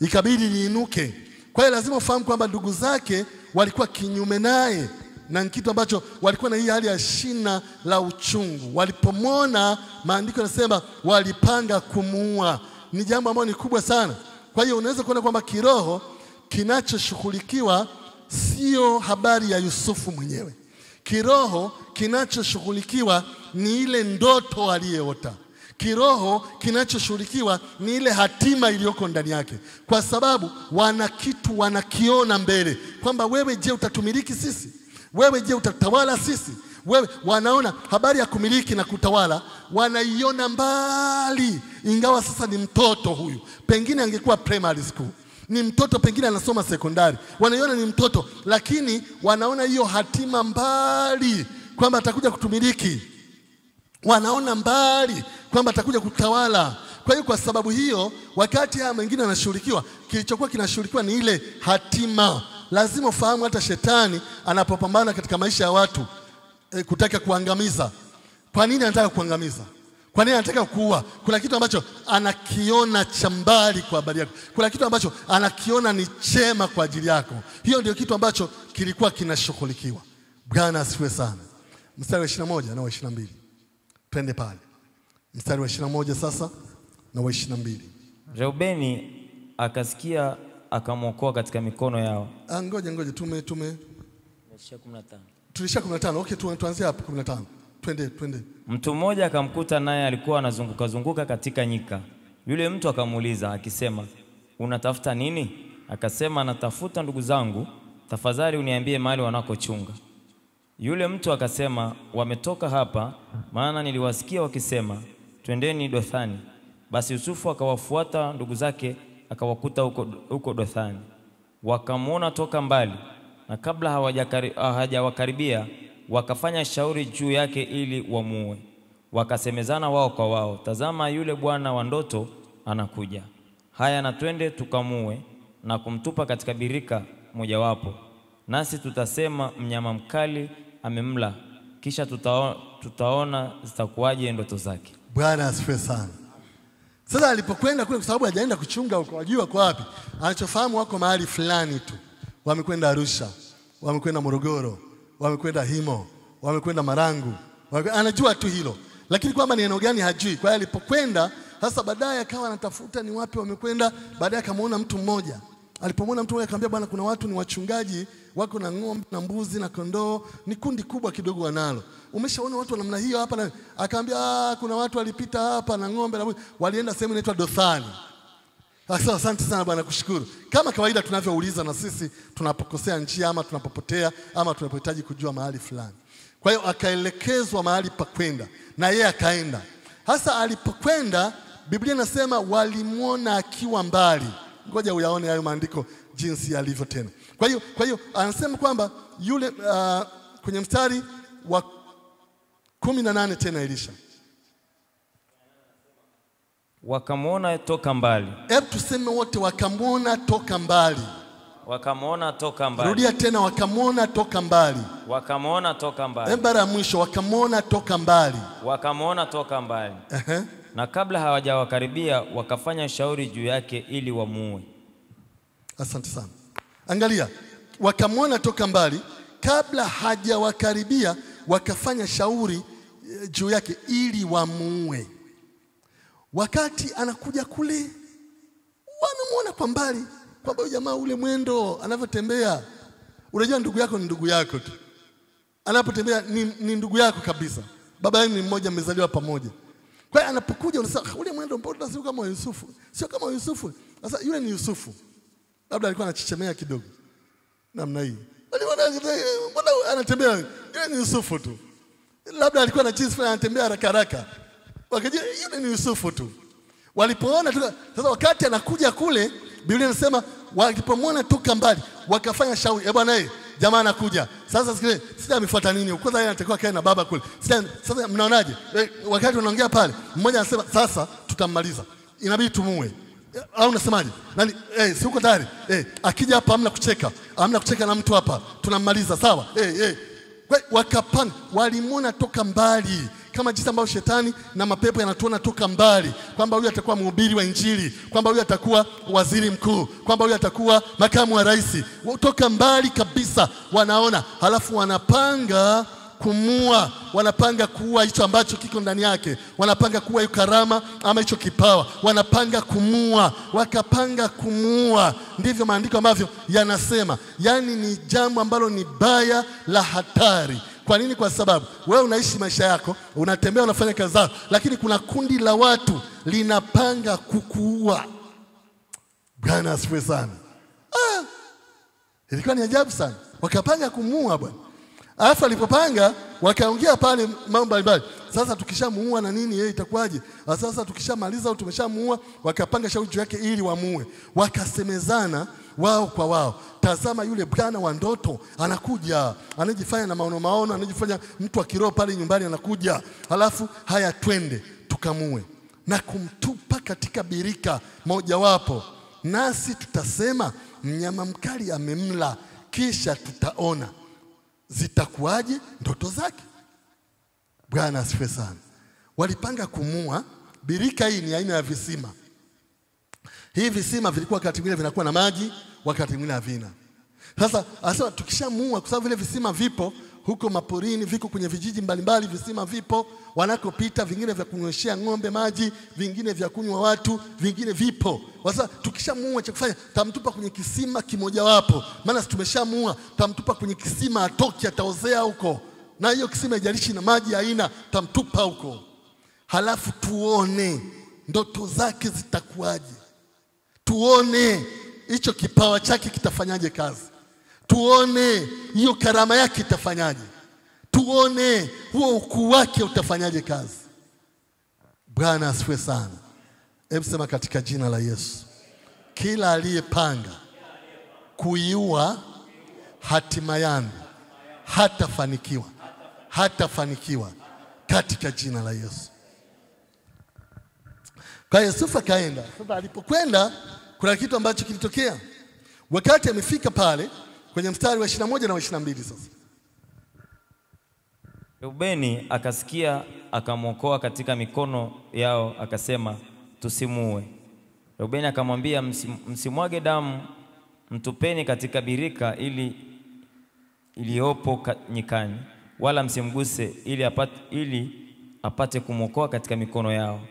ikabidi liinuke. Kwa hiyo lazima ufahamu kwamba ndugu zake walikuwa kinyume naye, na kitu ambacho walikuwa na hii hali ya shina la uchungu. Walipomwona, maandiko yanasema walipanga kumuua. Ni jambo ambalo ni kubwa sana. Kwa hiyo unaweza kuona kwamba kiroho kinachoshughulikiwa sio habari ya Yusufu mwenyewe. Kiroho kinachoshughulikiwa ni ile ndoto aliyeota. Kiroho kinachoshughulikiwa ni ile hatima iliyoko ndani yake. Kwa sababu wana kitu wanakiona mbele. Kwamba wewe je utatumiliki sisi? Wewe je utatawala sisi? Wewe, wanaona habari ya kumiliki na kutawala, wanaiona mbali. Ingawa sasa ni mtoto huyu, pengine angekuwa primary school, ni mtoto pengine anasoma sekondari, wanaiona ni mtoto, lakini wanaona hiyo hatima mbali, kwamba atakuja kutumiliki. Wanaona mbali kwamba atakuja kutawala. Kwa hiyo kwa sababu hiyo, wakati haya mengine yanashughulikiwa, kilichokuwa kinashughulikiwa ni ile hatima. Lazima ufahamu hata shetani anapopambana katika maisha ya watu kutaka kuangamiza. Kwa nini anataka kuangamiza? Kwa nini anataka kuua? Kuna kitu ambacho anakiona cha mbali kwa habari yako. Kuna kitu ambacho anakiona ni chema kwa ajili yako. Hiyo ndio kitu ambacho kilikuwa kinashughulikiwa. Bwana asifiwe sana. Mstari wa 21 na wa 22. Twende pale. Mstari wa 21 sasa na wa 22. Reubeni akasikia, akamwokoa katika mikono yao. Ngoja tume 15. Tulisha 15. Okay, tuanze hapo 15. Twende. Mtu mmoja akamkuta naye alikuwa anazunguka katika nyika. Yule mtu akamuuliza akisema, unatafuta nini? Akasema, natafuta ndugu zangu, tafadhali uniambie mahali wanakochunga. Yule mtu akasema, wametoka hapa, maana niliwasikia wakisema, twendeni Dothani. Basi Yusufu akawafuata ndugu zake, akawakuta huko Dothani. Wakamwona toka mbali, na kabla hawajawakaribia wakafanya shauri juu yake ili wamuue. Wakasemezana wao kwa wao, tazama, yule bwana wa ndoto anakuja. Haya, na twende tukamuue na kumtupa katika birika mojawapo, nasi tutasema mnyama mkali amemla, kisha tutaona zitakuwaje ndoto zake. Bwana asifiwe sana. Sasa alipokwenda kule, kwa sababu hajaenda kuchunga huko, wajua kwa wapi, anachofahamu wako mahali fulani tu. Wamekwenda Arusha, wamekwenda Morogoro, wamekwenda Himo, wamekwenda Marangu, anajua tu hilo, lakini kwamba ni eneo gani hajui. Kwa hiyo alipokwenda sasa, baadaye akawa anatafuta ni wapi wamekwenda. Baadaye akamuona mtu mmoja. Alipomwona mtu mmoja akamwambia, bwana, kuna watu ni wachungaji, wako na ng'ombe na mbuzi na kondoo, ni kundi kubwa kidogo wanalo. Umeshaona watu namna hiyo hapa? Na akamwambia, kuna watu walipita hapa na ng'ombe na mbuzi, walienda sehemu inaitwa Dothani. Sasa asante sana bwana, kushukuru. Kama kawaida tunavyouliza na sisi tunapokosea njia ama tunapopotea ama tunapohitaji kujua mahali fulani. Kwa hiyo akaelekezwa mahali pa kwenda na yeye akaenda. Hasa alipokwenda, Biblia inasema walimuona akiwa mbali. Ngoja uyaone hayo maandiko jinsi yalivyo tena. Kwa hiyo anasema kwamba yule kwenye mstari wa 18 tena Elisha, wakamwona toka mbali. Hebu tuseme wote, wakamwona toka mbali. Wakamwona toka mbali. Rudia tena, wakamwona toka mbali. Wakamwona toka mbali. Mara ya mwisho, wakamwona toka mbali. Wakamwona toka mbali. Na kabla hawajawakaribia wakafanya shauri juu yake ili wamuue. Asante sana. Angalia, wakamwona toka mbali, kabla hajawakaribia wakafanya shauri juu yake ili wamuue. Wakati anakuja kule, wanamuona kwa mbali, kwamba jamaa ule mwendo anavyotembea, unajua ndugu yako ni ndugu yako tu. Anapotembea ni ndugu yako kabisa. Baba yenu ni mmoja, mmezaliwa pamoja. Kwa hiyo anapokuja unasema ule mwendo mbona sio kama Yusufu? Sio kama Yusufu. Sasa yule ni Yusufu. Labda alikuwa anachichemea kidogo. Namna hii. Mbona anatembea? Yule ni Yusufu tu. Labda alikuwa na jinsi fulani anatembea haraka haraka. Wakajua yule ni Yusufu tu. Walipoona tu sasa wakati anakuja kule, Biblia inasema walipomwona toka mbali, wakafanya shauri, bwana jamaa anakuja. Sasa sikile, sija amefuata nini? Kwanza yeye anatakiwa kae na baba kule. Sasa mnaonaje? Wakati unaongea pale, mmoja anasema sasa tutammaliza. Inabidi tumuue. Au unasemaje? Nani si uko tayari? Akija hapa hamna kucheka. Hamna kucheka na mtu hapa. Tunammaliza, sawa? Wakapanda, walimwona toka mbali. Kama jinsi ambavyo shetani na mapepo yanatuona toka mbali, kwamba huyu atakuwa mhubiri wa injili, kwamba huyu atakuwa waziri mkuu, kwamba huyu atakuwa makamu wa rais. Toka mbali kabisa wanaona, halafu wanapanga kumua, wanapanga kuua hicho ambacho kiko ndani yake, wanapanga kuua hiyo karama ama hicho kipawa, wanapanga kumua, wakapanga kumua. Ndivyo maandiko ambavyo yanasema. Yani ni jambo ambalo ni baya la hatari. Kwa nini? Kwa sababu wewe unaishi maisha yako, unatembea, unafanya kazi zako, lakini kuna kundi la watu linapanga kukuua. Bwana asifiwe sana. Ilikuwa ni ajabu sana. Wakapanga kumuua bwana. Alafu alipopanga wakaongea pale mambo mbalimbali. Sasa tukishamuua na nini yeye itakuwaje? Sasa tukishamaliza au tumeshamuua, wakapanga shauri juu yake ili wamuue. Wakasemezana wao kwa wao, tazama yule bwana wa ndoto anakuja, anajifanya na maono, anajifanya mtu wa kiroho pale nyumbani anakuja. Halafu haya twende tukamue na kumtupa katika birika mojawapo, nasi tutasema mnyama mkali amemla, kisha tutaona zitakuwaje ndoto zake. Bwana asifiwe sana. Walipanga kumua. Birika hii ni aina ya visima. Hii visima vilikuwa wakati mwingine vinakuwa na maji, wakati mwingine havina. Sasa asema tukishamuua, kwa sababu vile visima vipo huko maporini, viko kwenye vijiji mbalimbali, visima vipo wanakopita, vingine vya kunyweshea ng'ombe maji, vingine vya kunywa watu, vingine vipo. Sasa tukishamuua cha kufanya, tamtupa kwenye kisima kimojawapo. Maana tumeshamuua, tamtupa kwenye kisima atoki, ataozea huko. Na hiyo kisima haijalishi na maji haina, tamtupa huko. Halafu tuone ndoto zake zitakuwaje. Tuone hicho kipawa chake kitafanyaje kazi. Tuone hiyo karama yake itafanyaje. Tuone huo ukuu wake utafanyaje kazi. Bwana asifiwe sana. Hebu sema katika jina la Yesu. Kila aliyepanga kuiua hatima yangu hatafanikiwa. Hatafanikiwa katika jina la Yesu. Kwa Yusufu akaenda. Sasa alipokwenda kuna kitu ambacho kilitokea. Wakati amefika pale kwenye mstari wa 21 na wa 22 sasa. Reubeni akasikia, akamwokoa katika mikono yao, akasema tusimuue. Reubeni akamwambia, msimwage damu, mtupeni katika birika iliyopo nyikani, wala msimguse ili apate kumwokoa katika mikono yao.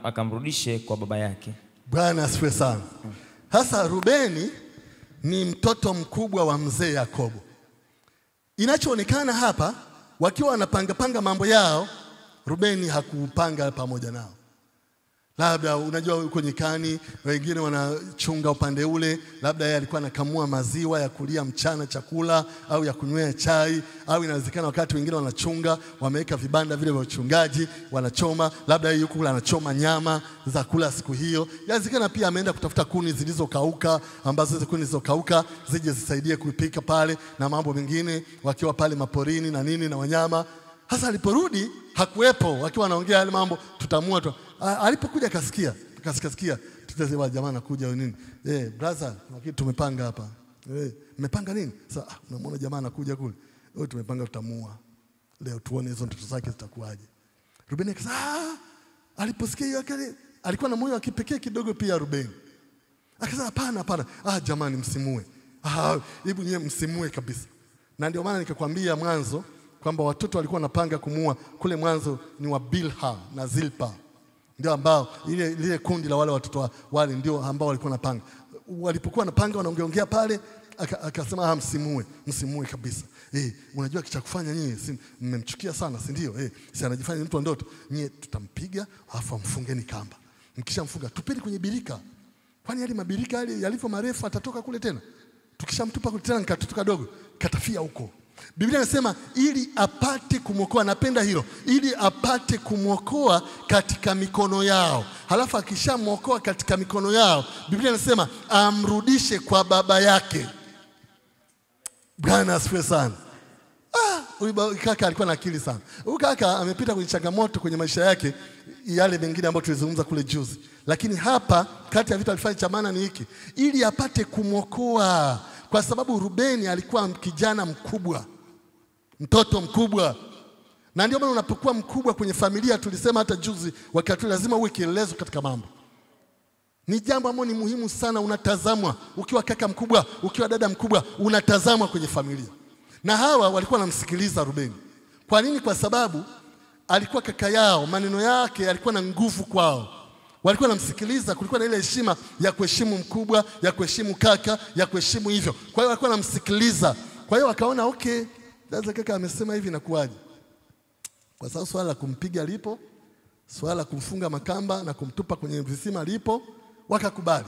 Akamrudishe kwa baba yake. Bwana asifiwe sana. Sasa Reubeni ni mtoto mkubwa wa mzee Yakobo. Inachoonekana hapa, wakiwa wanapanga mambo yao, Reubeni hakupanga pamoja nao. Labda unajua uko nyikani, wengine wanachunga upande ule, labda yeye alikuwa anakamua maziwa ya kulia mchana chakula au ya kunywea chai, au inawezekana wakati wengine wanachunga, wameweka vibanda vile vya uchungaji, wanachoma, labda yeye yuko anachoma nyama za kula siku hiyo. Inawezekana pia ameenda kutafuta kuni zilizokauka, ambazo hizo kuni zilizokauka zije zisaidie kupika pale na mambo mengine, wakiwa pale maporini na nini na wanyama. Hasa aliporudi hakuepo, wakiwa wanaongea yale mambo, tutamua tu. Alipokuja akasikia tutasema jamaa anakuja au nini? Brother, kuna kitu tumepanga hapa. Mmepanga nini? Sasa unamwona jamaa anakuja kule. Tumepanga tutamua. Leo tuone hizo ndoto zake zitakuwaje. Reubeni akasema aliposikia hiyo alikuwa na moyo wa kipekee kidogo pia Reubeni. Akasema hapana. Jamani msimue. Hebu nyewe msimue kabisa. Na ndio maana nikakwambia mwanzo kwamba watoto walikuwa wanapanga kumua kule mwanzo ni wa Bilha na Zilpa. Ndio ambao ile kundi la wale watoto wale ndio ambao walikuwa wanapanga. walipokuwa wanapanga wanaongeongea pale, akasema msimue kabisa. Unajua kicha kufanya nyinyi, mmemchukia sana, si ndio? Si anajifanya mtu wa ndoto. Nyinyi tutampiga, alafu mfungeni kamba. Mkishamfunga tupeni kwenye birika. Kwani yale mabirika yale yalivyo marefu atatoka kule tena? Tukishamtupa kule tena nikatoto kadogo, katafia huko. Biblia inasema ili apate kumwokoa, napenda hilo, ili apate kumwokoa katika mikono yao. Halafu akishamwokoa katika mikono yao, Biblia inasema amrudishe kwa baba yake. Bwana asifiwe sana. Huyu kaka alikuwa na akili sana. Huyu kaka amepita kwenye changamoto kwenye maisha yake yale mengine ambayo tulizungumza kule juzi. Lakini hapa kati ya vitu alifanya cha maana ni hiki, ili apate kumwokoa. Kwa sababu Rubeni alikuwa kijana mkubwa, mtoto mkubwa. Na ndio maana unapokuwa mkubwa kwenye familia, tulisema hata juzi wakati lazima uwe kielelezo katika mambo. Ni jambo ambalo ni muhimu sana, unatazamwa. Ukiwa kaka mkubwa, ukiwa dada mkubwa, unatazamwa kwenye familia. Na hawa walikuwa wanamsikiliza Rubeni. Kwa nini? Kwa sababu alikuwa kaka yao, maneno yake yalikuwa na nguvu kwao. Walikuwa wanamsikiliza, kulikuwa na ile heshima ya kuheshimu mkubwa, ya kuheshimu kaka, ya kuheshimu hivyo. Kwa hiyo walikuwa wanamsikiliza. Kwa hiyo wakaona okay, sasa kaka amesema hivi inakuaje? Kwa sababu swala la kumpiga lipo, swala la kumfunga makamba na kumtupa kwenye visima lipo, wakakubali.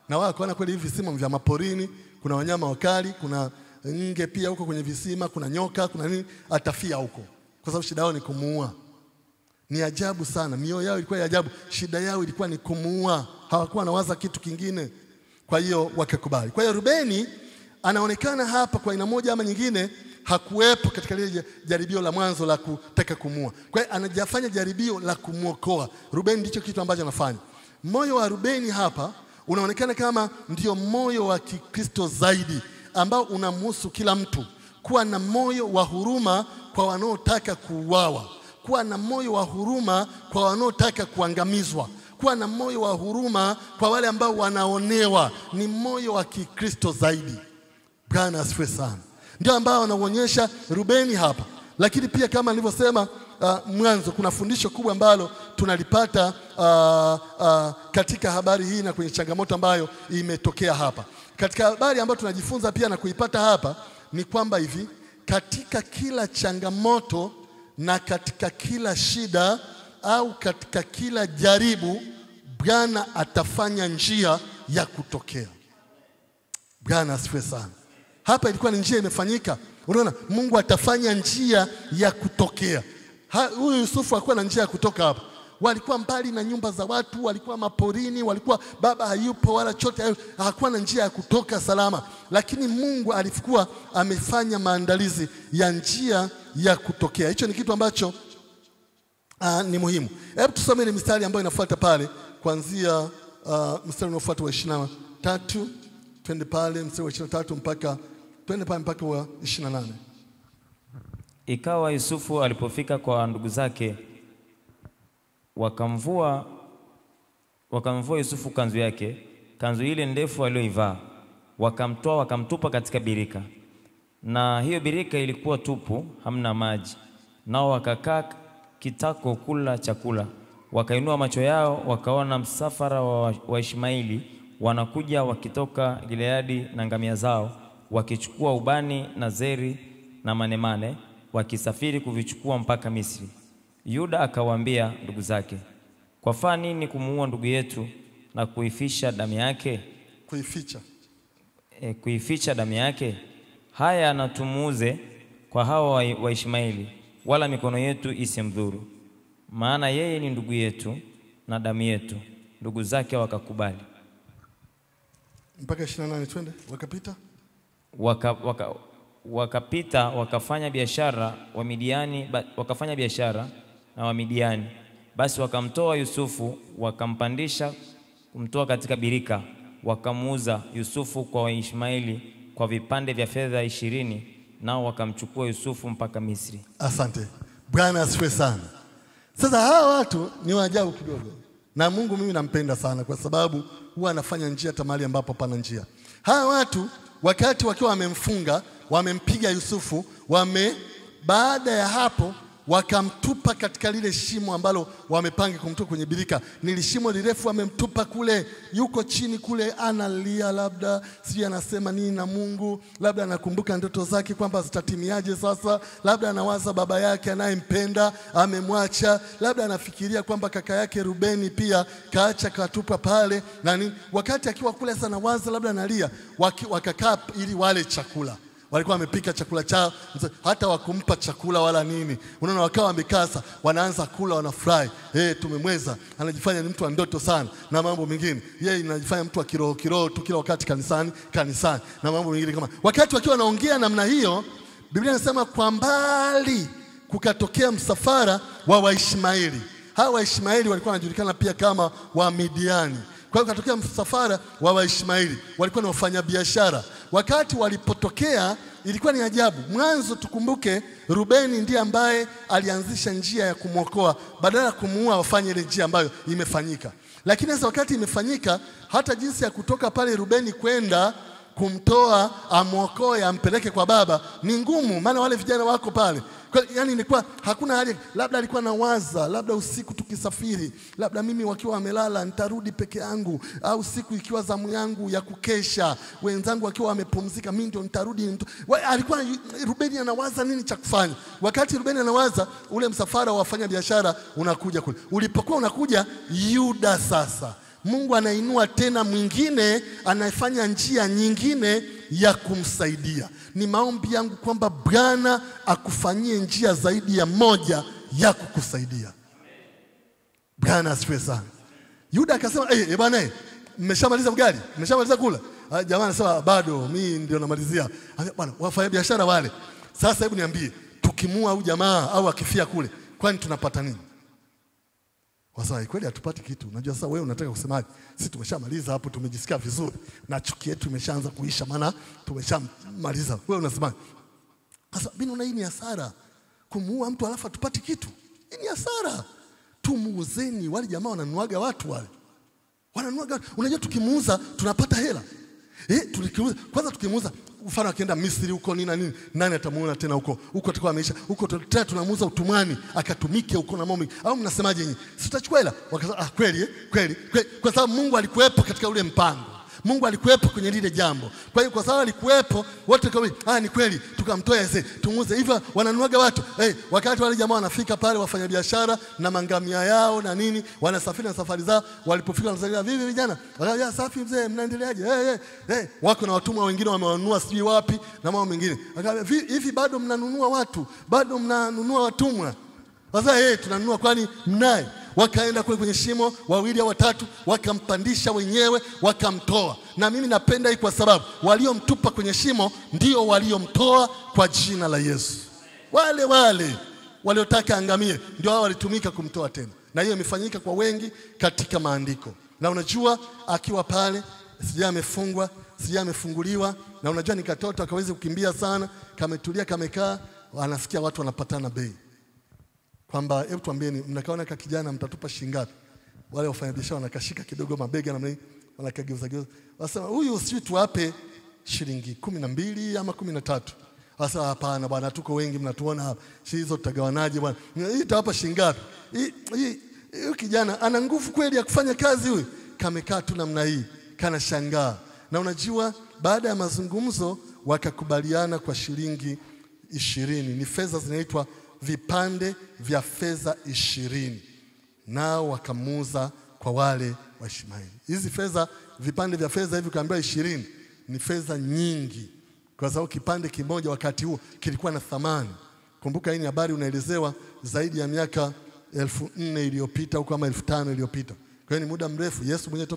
Na wao wakaona kweli hivi visima vya maporini, kuna wanyama wakali, kuna nge pia huko kwenye visima, kuna nyoka, kuna nini, atafia huko. Kwa sababu shida yao ni kumuua. Ni ajabu sana, mioyo yao ilikuwa ya ajabu. Shida yao ilikuwa ni kumuua, hawakuwa wanawaza kitu kingine. Kwa hiyo wakakubali. Kwa hiyo Rubeni anaonekana hapa kwa aina moja ama nyingine hakuwepo katika lile jaribio la mwanzo la kutaka kumuua. Kwa hiyo anajafanya jaribio la kumuokoa. Rubeni ndicho kitu ambacho anafanya. Moyo wa Rubeni hapa unaonekana kama ndio moyo wa Kikristo zaidi, ambao unamhusu kila mtu. Kuwa na moyo wa huruma kwa wanaotaka kuuawa. Kuwa na moyo wa huruma kwa wanaotaka kuangamizwa. Kuwa na moyo wa huruma kwa wale ambao wanaonewa. Ni moyo wa Kikristo zaidi. Bwana asifiwe sana. Ndio ambao anaonyesha Rubeni hapa. Lakini pia kama nilivyosema mwanzo, kuna fundisho kubwa ambalo tunalipata katika habari hii na kwenye changamoto ambayo imetokea hapa. Katika habari ambayo tunajifunza pia na kuipata hapa ni kwamba hivi, katika kila changamoto na katika kila shida au katika kila jaribu, Bwana atafanya njia ya kutokea. Bwana asifiwe sana. Hapa ilikuwa ni njia imefanyika. Unaona, Mungu atafanya njia ya kutokea. Huyu Yusufu hakuwa na njia ya kutoka hapa. Walikuwa mbali na nyumba za watu, walikuwa maporini, walikuwa baba hayupo wala chote, hakuwa na njia ya kutoka salama. Lakini Mungu alikuwa amefanya maandalizi ya njia ya kutokea. Hicho ni kitu ambacho ni muhimu. Hebu tusome ile mistari ambayo inafuata pale, kuanzia mstari unaofuata wa 23, twende pale mstari wa 23 mpaka twende pale mpaka wa 28. Ikawa Yusufu alipofika kwa ndugu zake, wakamvua Yusufu kanzu yake, kanzu ile ndefu aliyoivaa, wakamtoa wakamtupa katika birika. Na hiyo birika ilikuwa tupu, hamna maji. Nao wakakaa kitako kula chakula. Wakainua macho yao, wakaona msafara wa Ishmaeli wanakuja wakitoka Gileadi na ngamia zao, wakichukua ubani na zeri na manemane, wakisafiri kuvichukua mpaka Misri. Yuda akawaambia ndugu zake, kwafaa nini kumuua ndugu yetu na kuifisha damu yake? Kuificha damu yake? Haya, na tumuuze kwa hawa wa Ishmaeli, wala mikono yetu isimdhuru, maana yeye ni ndugu yetu na damu yetu. Ndugu zake wakakubali. Mpaka 28 twende. Wakapita wakafanya biashara na Wamidiani. Basi wakamtoa Yusufu, wakampandisha kumtoa katika birika, wakamuuza Yusufu kwa Waishmaeli kwa vipande vya fedha 20, nao wakamchukua Yusufu mpaka Misri. Asante. Bwana asifiwe sana. Sasa hawa watu ni waajabu kidogo. Na Mungu mimi nampenda sana kwa sababu huwa anafanya njia hata mahali ambapo pana njia. Hawa watu wakati wakiwa wamemfunga, wamempiga Yusufu, baada ya hapo wakamtupa katika lile shimo ambalo wamepanga kumtoa kwenye birika. Ni shimo lirefu, wamemtupa kule, yuko chini kule analia, labda sijui anasema nini na Mungu, labda anakumbuka ndoto zake kwamba zitatimiaje sasa, labda anawaza baba yake anayempenda amemwacha, labda anafikiria kwamba kaka yake Rubeni pia kaacha katupa pale nani. Wakati akiwa kule sana waza, labda analia, wakakaa ili wale chakula. Walikuwa wamepika chakula chao, hata wakumpa chakula wala nini. Unaona, wakawa wamekaa sasa, wanaanza kula, wanafurahi. Tumemweza, anajifanya ni mtu wa ndoto sana na mambo mengine. Yeye anajifanya mtu wa kiroho tu kila wakati kanisani na mambo mengine kama. Wakati wakiwa wanaongea namna hiyo, Biblia inasema kwa mbali kukatokea msafara wa Waishmaeli. Hawa Waishmaeli walikuwa wanajulikana pia kama Wamidiani. Kwa hiyo katokea msafara wa Waishmaeli, walikuwa ni wafanyabiashara. Wakati walipotokea ilikuwa ni ajabu. Mwanzo tukumbuke Rubeni ndiye ambaye alianzisha njia ya kumwokoa, badala ya kumuua wafanye ile njia ambayo imefanyika. Lakini sasa wakati imefanyika, hata jinsi ya kutoka pale Rubeni kwenda kumtoa amwokoe ampeleke kwa baba ni ngumu, maana wale vijana wako pale. Yaani ilikuwa hakuna hali, labda alikuwa nawaza, labda usiku tukisafiri, labda mimi wakiwa wamelala nitarudi peke yangu, au siku ikiwa zamu yangu ya kukesha, wenzangu wakiwa wamepumzika, mimi ndio nitarudi. Alikuwa Rubeni anawaza nini cha kufanya. Wakati Rubeni anawaza, ule msafara wa wafanya biashara unakuja kule. Ulipokuwa unakuja, Yuda sasa Mungu anainua tena mwingine, anafanya njia nyingine ya kumsaidia. Ni maombi yangu kwamba Bwana akufanyie njia zaidi ya moja ya kukusaidia. Bwana asifiwe sana. Yuda akasema, bwana, mmeshamaliza ugali? Mmeshamaliza kula? Jamaa anasema bado, mimi ndio namalizia. Bwana, wafanya biashara wale, sasa hebu niambie, tukimua huyu jamaa au akifia kule, kwani tunapata nini? Wasema kweli hatupati kitu. Unajua sasa wewe unataka kusemaje? Sisi tumeshamaliza hapo, tumejisikia vizuri na chuki yetu imeshaanza kuisha, maana tumeshamaliza. Wewe unasemaje? Sasa hii ni hasara. Kumuua mtu alafu tupate kitu, hii ni hasara. Tumuuzeni. Wale jamaa wananuaga watu wale. Wananuaga. Unajua tukimuuza tunapata hela. Tulikiuza kwanza, tukimuuza mfano akienda Misri huko nini, nani atamuona tena huko atakuwa ameisha huko, tena tunamuuza utumwani akatumike huko na mommy. Au mnasemaje nyinyi? Sitachukua hela. Wakasema kweli, kwa sababu Mungu alikuwepo katika ule mpango. Mungu alikuwepo kwenye lile jambo. Kwa hiyo kwa sababu alikuwepo, wote kwa ni kweli, tukamtoa Yese, tumuuze. Hivyo wananuaga watu. Wakati wale jamaa wanafika pale, wafanya biashara na mangamia yao na nini, wanasafiri na safari zao, walipofika wanaanza, vipi vijana? Wakaambia safi mzee, mnaendeleaje? Wako na watumwa wengine wamewanunua sijui wapi na mambo mengine. Wakaambia hivi bado mnanunua watu? Bado mnanunua watumwa? Sasa tunanunua, kwani mnaye? Wakaenda kule kwenye shimo, wawili au watatu, wakampandisha wenyewe, wakamtoa. Na mimi napenda hii kwa sababu waliomtupa kwenye shimo ndio waliomtoa kwa jina la Yesu. Wale waliotaka angamie ndio hao walitumika kumtoa tena. Na hiyo imefanyika kwa wengi katika maandiko. Na unajua akiwa pale, sija amefungwa, sija amefunguliwa, na unajua ni katoto akaweze kukimbia sana, kametulia kamekaa, anasikia watu wanapatana bei. Kwamba hebu tuambieni, mnakaona kama kijana mtatupa shilingi ngapi? Wale wafanyabiashara wanakashika kidogo mabega namna hii, wanakageuza. Wasema huyu sisi tuwape shilingi 12 ama 13. Sasa hapana bwana, tuko wengi mnatuona hapa. Hizo tutagawanaje bwana? Hii tutawapa shilingi ngapi? Hii kijana ana nguvu kweli ya kufanya kazi huyu. Kamekaa tu namna hii, kana shangaa. Na unajua baada ya mazungumzo wakakubaliana kwa shilingi 20. Ni fedha zinaitwa vipande vya fedha 20. Nao wakamuuza kwa wale Waishmaeli. Hizi fedha, vipande vya fedha hivi kaambiwa 20, ni fedha nyingi. Kwa sababu kipande kimoja wakati huo kilikuwa na thamani. Kumbuka hii ni habari unaelezewa zaidi ya miaka 1400 iliyopita au kama 1500 iliyopita. Kwa hiyo ni muda mrefu. Yesu mwenyewe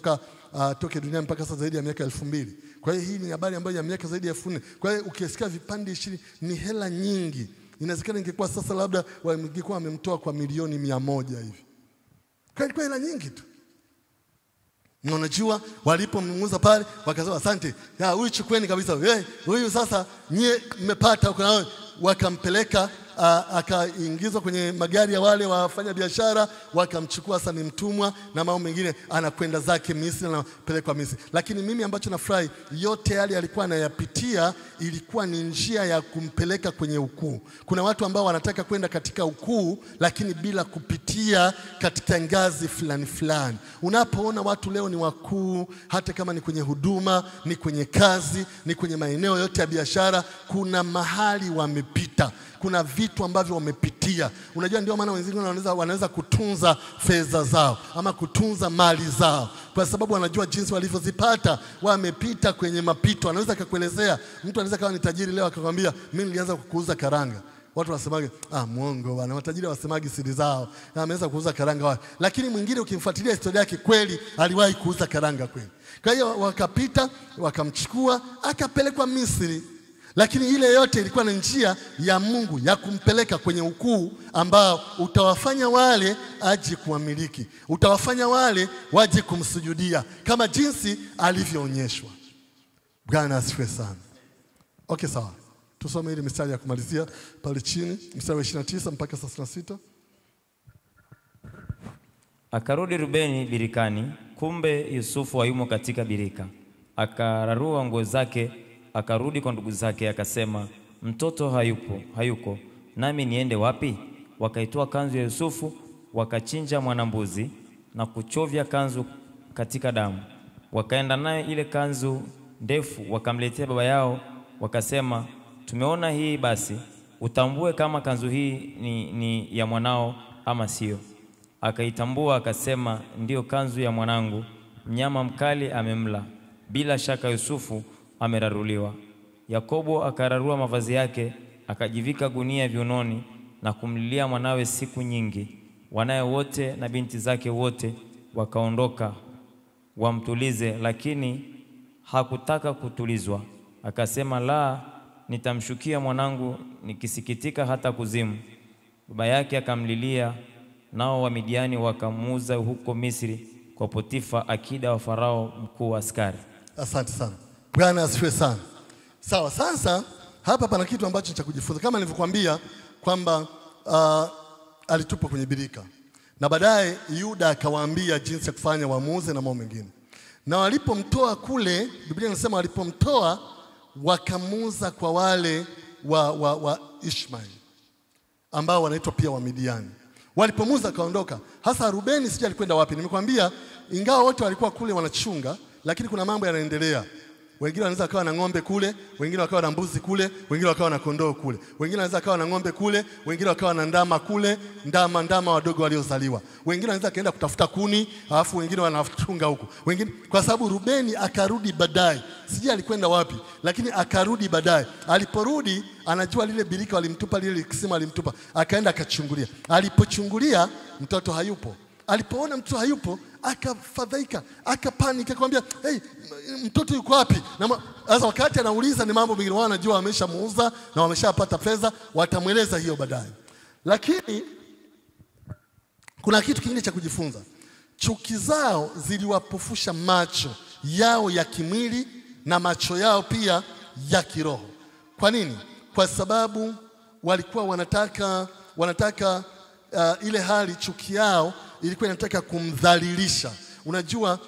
toke duniani mpaka sasa zaidi ya miaka 2000. Kwa hiyo hii ni habari ambayo ya miaka zaidi ya 1400. Kwa hiyo ukisikia vipande 20 ni hela nyingi. Inawezekana ingekuwa sasa labda wangekuwa wamemtoa kwa milioni 100 hivi. Kwa hiyo hela nyingi tu. Na unajua walipomnunguza pale wakasema asante. Huyu chukweni kabisa. Huyu sasa nyie mmepata huko, wakampeleka akaingizwa kwenye magari ya wale wafanya biashara, wakamchukua sasa ni mtumwa na mambo mengine, anakwenda zake Misri na pelekwa Misri. Lakini mimi ambacho nafurahi, yote yale alikuwa anayapitia ilikuwa ni njia ya kumpeleka kwenye ukuu. Kuna watu ambao wanataka kwenda katika ukuu lakini bila kupitia katika ngazi fulani fulani. Unapoona watu leo ni wakuu, hata kama ni kwenye huduma, ni kwenye kazi, ni kwenye maeneo yote ya biashara, kuna mahali wamepita, kuna vitu ambavyo wamepitia. Unajua ndio maana wenzao wanaweza kutunza fedha zao ama kutunza mali zao, kwa sababu wanajua jinsi walivyozipata, wamepita kwenye mapito. Anaweza kukuelezea, mtu anaweza kawa ni tajiri leo akakwambia mimi nilianza kuuza karanga. Watu wasemaje? Muongo bwana, matajiri wasemagi siri zao. Na ameweza kuuza karanga wapi? Lakini mwingine ukimfuatilia historia yake, kweli aliwahi kuuza karanga kweli. Kwa hiyo wakapita, wakamchukua, akapelekwa Misri. Lakini ile yote ilikuwa ni njia ya Mungu ya kumpeleka kwenye ukuu ambao utawafanya wale aje kuamiliki, utawafanya wale waje kumsujudia kama jinsi alivyoonyeshwa. Bwana asifiwe sana. Okay, sawa. Tusome ile mistari ya kumalizia pale chini, mstari wa 29 mpaka 36. Akarudi Rubeni birikani, kumbe Yusufu hayumo katika birika. Akararua nguo zake, akarudi kwa ndugu zake, akasema, mtoto hayuko, nami niende wapi? Wakaitoa kanzu ya Yusufu, wakachinja mwanambuzi na kuchovya kanzu katika damu. Wakaenda naye ile kanzu ndefu, wakamletea baba yao, wakasema, tumeona hii, basi utambue kama kanzu hii ni ya mwanao ama sio. Akaitambua, akasema, ndiyo kanzu ya mwanangu, mnyama mkali amemla, bila shaka Yusufu ameraruliwa. Yakobo akararua mavazi yake, akajivika gunia viunoni na kumlilia mwanawe siku nyingi. Wanawe wote na binti zake wote wakaondoka wamtulize, lakini hakutaka kutulizwa. Akasema, la, nitamshukia mwanangu nikisikitika hata kuzimu. Baba yake akamlilia, nao Wamidiani wakamuuza huko Misri kwa Potifa, akida wa Farao, mkuu wa askari. Asante sana. Bwana asifiwe sana. Sawa, sasa hapa pana kitu ambacho cha kujifunza. Kama nilivyokuambia kwamba alitupwa kwenye birika. Na baadaye Yuda akawaambia jinsi ya kufanya waamuze na mambo mengine. Na walipomtoa kule, Biblia inasema walipomtoa wakamuuza kwa wale wa Ishmaeli ambao wanaitwa pia Wamidiani. Walipomuuza kaondoka. Hasa Rubeni sija alikwenda wapi? Nimekwambia ingawa wote walikuwa kule wanachunga, lakini kuna mambo yanaendelea. Wengine wanaweza kawa na ng'ombe kule, wengine wakawa na mbuzi kule, wengine wakawa na kondoo kule. Wengine wanaweza kawa na ng'ombe kule, wengine wakawa na ndama kule, ndama wadogo waliozaliwa. Wengine wanaweza kaenda kutafuta kuni, alafu wengine wanafunga huko. Wengine, kwa sababu Rubeni akarudi baadaye. Sijui alikwenda wapi, lakini akarudi baadaye. Aliporudi anajua lile birika walimtupa, lile kisima walimtupa. Akaenda akachungulia. Alipochungulia mtoto hayupo. Alipoona mtoto hayupo, akafadhaika, akapanika, akamwambia, hey, mtoto yuko wapi? Na sasa wakati anauliza ni mambo mengine, wao wanajua wameshamuuza na wameshapata fedha, watamweleza hiyo baadaye. Lakini kuna kitu kingine cha kujifunza. Chuki zao ziliwapofusha macho yao ya kimwili na macho yao pia ya kiroho. Kwa nini? Kwa sababu walikuwa wanataka ile hali, chuki yao ilikuwa inataka kumdhalilisha. Unajua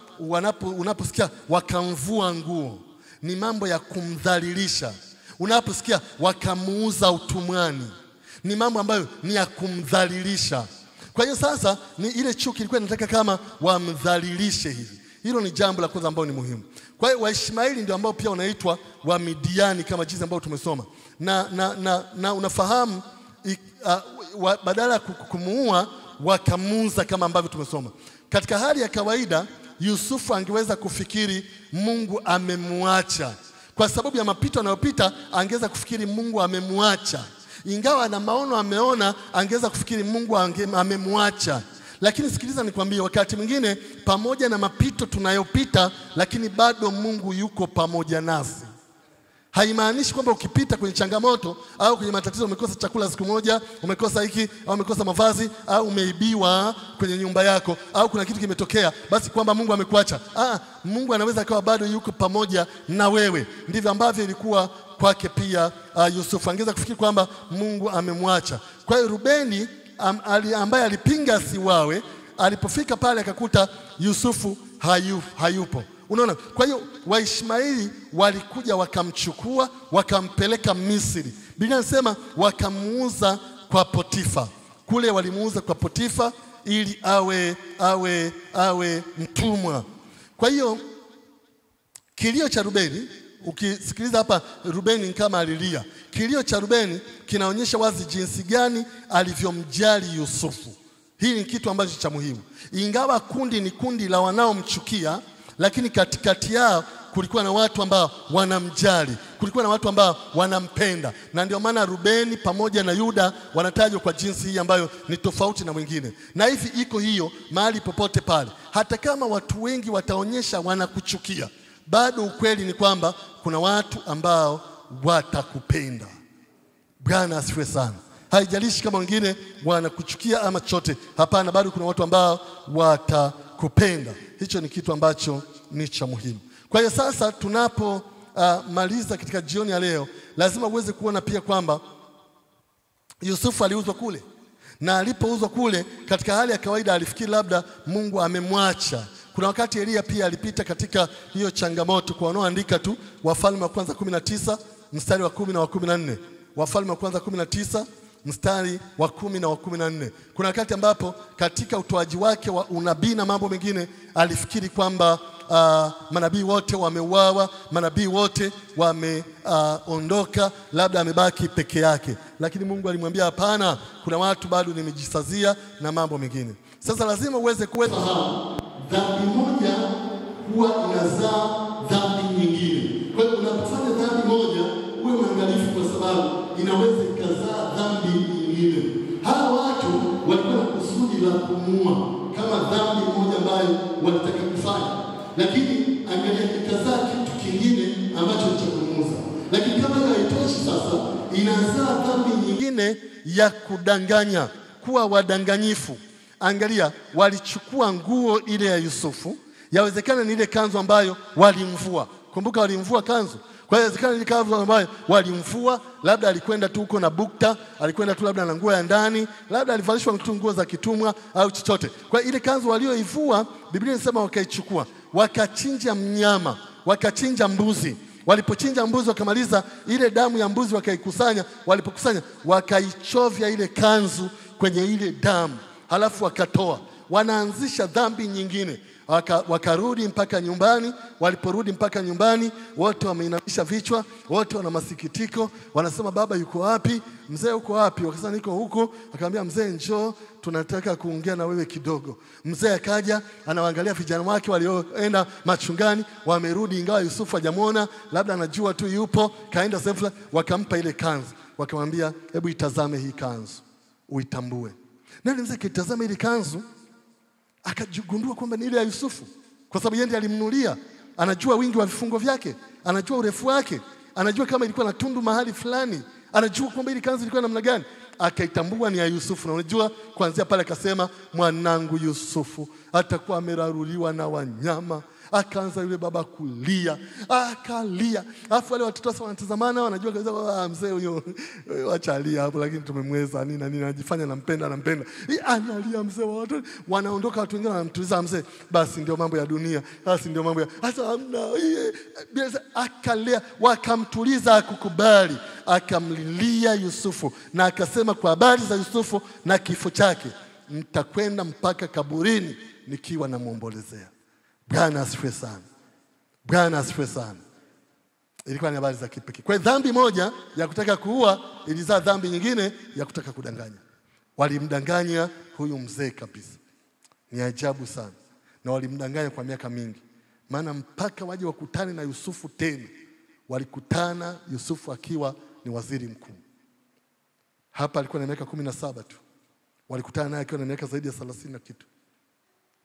unaposikia wakamvua nguo, ni mambo ya kumdhalilisha. Unaposikia wakamuuza utumwani, ni mambo ambayo ni ya kumdhalilisha. Kwa hiyo sasa ni ile chuki ilikuwa inataka kama wamdhalilishe hivi. Hilo ni jambo la kwanza ambalo ni muhimu. Kwa hiyo Waishmaeli ndio ambao pia wanaitwa Wamidiani kama jinsi ambao tumesoma. Na unafahamu badala ya kumuua wakamuuza kama ambavyo tumesoma. Katika hali ya kawaida Yusufu angeweza kufikiri Mungu amemwacha. Kwa sababu ya mapito anayopita angeweza kufikiri Mungu amemwacha. Ingawa na maono ameona, angeweza kufikiri Mungu amemwacha. Lakini sikiliza nikwambie, wakati mwingine pamoja na mapito tunayopita, lakini bado Mungu yuko pamoja nasi. haimaanishi kwamba ukipita kwenye changamoto au kwenye matatizo, umekosa chakula siku moja, umekosa hiki au umekosa mavazi au umeibiwa kwenye nyumba yako au kuna kitu kimetokea, basi kwamba Mungu amekuacha. Mungu anaweza akawa bado yuko pamoja na wewe. Ndivyo ambavyo ilikuwa kwake pia Yusufu. Angeweza kufikiri kwamba Mungu amemwacha. Kwa hiyo Rubeni ambaye alipinga asiwawe, alipofika pale akakuta Yusufu hayupo. Unaona? Kwa hiyo Waishmaeli walikuja wakamchukua, wakampeleka Misri. Biblia inasema wakamuuza kwa Potifa. Kule walimuuza kwa Potifa ili awe mtumwa. Kwa hiyo kilio cha Rubeni, ukisikiliza hapa Rubeni kama alilia. Kilio cha Rubeni kinaonyesha wazi jinsi gani alivyomjali Yusufu. Hii ni kitu ambacho cha muhimu. Ingawa kundi ni kundi la wanaomchukia, lakini katikati yao kulikuwa na watu ambao wanamjali, kulikuwa na watu ambao wanampenda. Na ndio maana Rubeni pamoja na Yuda wanatajwa kwa jinsi hii ambayo ni tofauti na wengine. Na hivi iko hiyo mahali popote pale. Hata kama watu wengi wataonyesha wanakuchukia, bado ukweli ni kwamba kuna watu ambao watakupenda. Bwana asifiwe sana. Haijalishi kama wengine wanakuchukia ama chochote. Hapana, bado kuna watu ambao watakupenda. Hicho ni kitu ambacho ni cha muhimu. Kwa hiyo sasa tunapo maliza katika jioni ya leo, lazima uweze kuona pia kwamba Yusufu aliuzwa kule. Na alipouzwa kule, katika hali ya kawaida alifikiri labda Mungu amemwacha. Kuna wakati Elia pia alipita katika hiyo changamoto. Kwa wanaoandika tu Wafalme wa kwanza 19 mstari wa 10 na wa 14. Wafalme wa kwanza 19 mstari wa 10 na wa 14. Kuna wakati ambapo katika utoaji wake wa unabii na mambo mengine alifikiri kwamba manabii wote wameuawa, manabii wote wameondoka, labda amebaki peke yake. Lakini Mungu alimwambia hapana, kuna watu bado nimejisazia na mambo mengine. Sasa lazima uweze kuweza dhambi moja huwa inazaa dhambi nyingine. Kwa hiyo unapofanya dhambi moja, uwe mwangalifu kwa sababu inaweza ikazaa dhambi nyingine. Hawa watu walikuwa na kusudi la kumuua kama dhambi moja ambayo walitaka kufanya. Lakini angalia ikazaa kitu kingine ambacho ni cha kumuuza. Lakini kama hiyo haitoshi, sasa inazaa dhambi nyingine ya kudanganya, kuwa wadanganyifu. Angalia, walichukua nguo ile ya Yusufu. Yawezekana ni ile kanzu ambayo walimvua. Kumbuka walimvua kanzu. Kwa hiyo yawezekana ni kanzu ambayo walimvua, labda alikwenda tu huko na bukta, alikwenda tu labda na nguo ya ndani, labda alivalishwa tu nguo za kitumwa au chochote. Kwa ile kanzu walioivua, Biblia inasema wakaichukua, wakachinja mnyama, wakachinja mbuzi. Walipochinja mbuzi wakamaliza, ile damu ya mbuzi wakaikusanya. Walipokusanya, wakaichovya ile kanzu kwenye ile damu. Halafu wakatoa. Wanaanzisha dhambi nyingine. Wakarudi mpaka nyumbani. Waliporudi mpaka nyumbani, wote wameinamisha vichwa, wote wana masikitiko. Wanasema, baba yuko wapi? Mzee yuko wapi? Wakasema, niko huko. Akamwambia, mzee njoo, tunataka kuongea na wewe kidogo. Mzee akaja, anawaangalia vijana wake walioenda machungani, wamerudi ingawa Yusufu hajamuona, labda anajua tu yupo, kaenda sefla. Wakampa ile kanzu. Wakamwambia, hebu itazame hii kanzu, uitambue. Nani mzee kitazama ile kanzu, akajigundua kwamba ni ile ya Yusufu, kwa sababu yeye ndiye alimnunulia. Anajua wingi wa vifungo vyake, anajua urefu wake, anajua kama ilikuwa na tundu mahali fulani, anajua kwamba ile kanzu ilikuwa namna gani. Akaitambua ni ya Yusufu. Na unajua kuanzia pale akasema, mwanangu Yusufu atakuwa ameraruliwa na wanyama. Akaanza yule baba kulia, akalia. Alafu wale watoto sasa wanatazamana, wanajua kabisa mzee huyo acha alia hapo, lakini tumemweza nini anajifanya anampenda. Analia mzee wa watu. Wanaondoka watu wengine wanamtuliza mzee. Basi ndio mambo ya dunia. Basi ndio mambo ya hata hamna. Akalia, wakamtuliza, akukubali, akamlilia Yusufu na akasema kwa habari za Yusufu na kifo chake, nitakwenda mpaka kaburini nikiwa namuombolezea. Bwana asifiwe sana. Bwana asifiwe sana. Ilikuwa ni habari za kipekee. Kwa dhambi moja ya kutaka kuua ilizaa dhambi nyingine ya kutaka kudanganya. Walimdanganya huyu mzee kabisa. Ni ajabu sana. Na walimdanganya kwa miaka mingi. Maana mpaka waje wakutane na Yusufu tena, walikutana Yusufu akiwa ni waziri mkuu. Hapa alikuwa na miaka 17 tu. Walikutana naye akiwa na miaka zaidi ya 30 na kitu.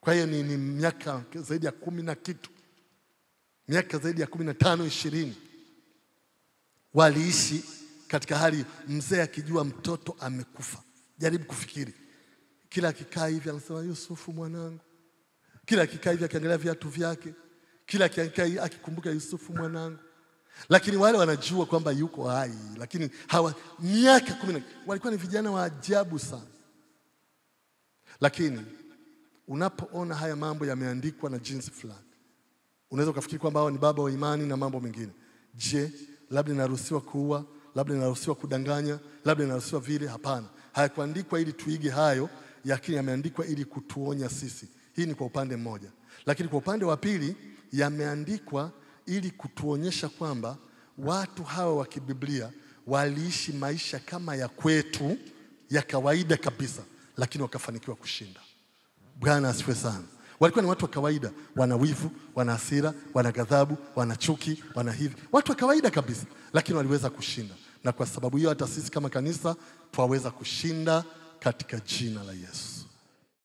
Kwa hiyo ni miaka zaidi ya 10 na kitu. Miaka zaidi ya 15, 20. waliishi katika hali, mzee akijua mtoto amekufa. Jaribu kufikiri. Kila akikaa hivi anasema Yusufu mwanangu. Kila akikaa hivi akiangalia viatu vyake. Kila akikaa akikumbuka Yusufu mwanangu. Lakini wale wanajua kwamba yuko hai, lakini hawa miaka 10 walikuwa ni vijana wa ajabu sana. Lakini unapoona haya mambo yameandikwa na jinsi fulani, unaweza kufikiri kwamba hao ni baba wa imani na mambo mengine. Je, labda inaruhusiwa kuua, labda inaruhusiwa kudanganya, labda inaruhusiwa vile? Hapana. Hayakuandikwa ili tuige hayo, lakini yameandikwa ili kutuonya sisi. Hii ni kwa upande mmoja. Lakini kwa upande wa pili yameandikwa ili kutuonyesha kwamba watu hawa wa kibiblia waliishi maisha kama ya kwetu ya kawaida kabisa, lakini wakafanikiwa kushinda. Bwana asifiwe sana. Walikuwa ni watu wa kawaida, wana wivu, wana hasira, wana ghadhabu, wana chuki, wana hivi. Watu wa kawaida kabisa, lakini waliweza kushinda. Na kwa sababu hiyo hata sisi kama kanisa twaweza kushinda katika jina la Yesu.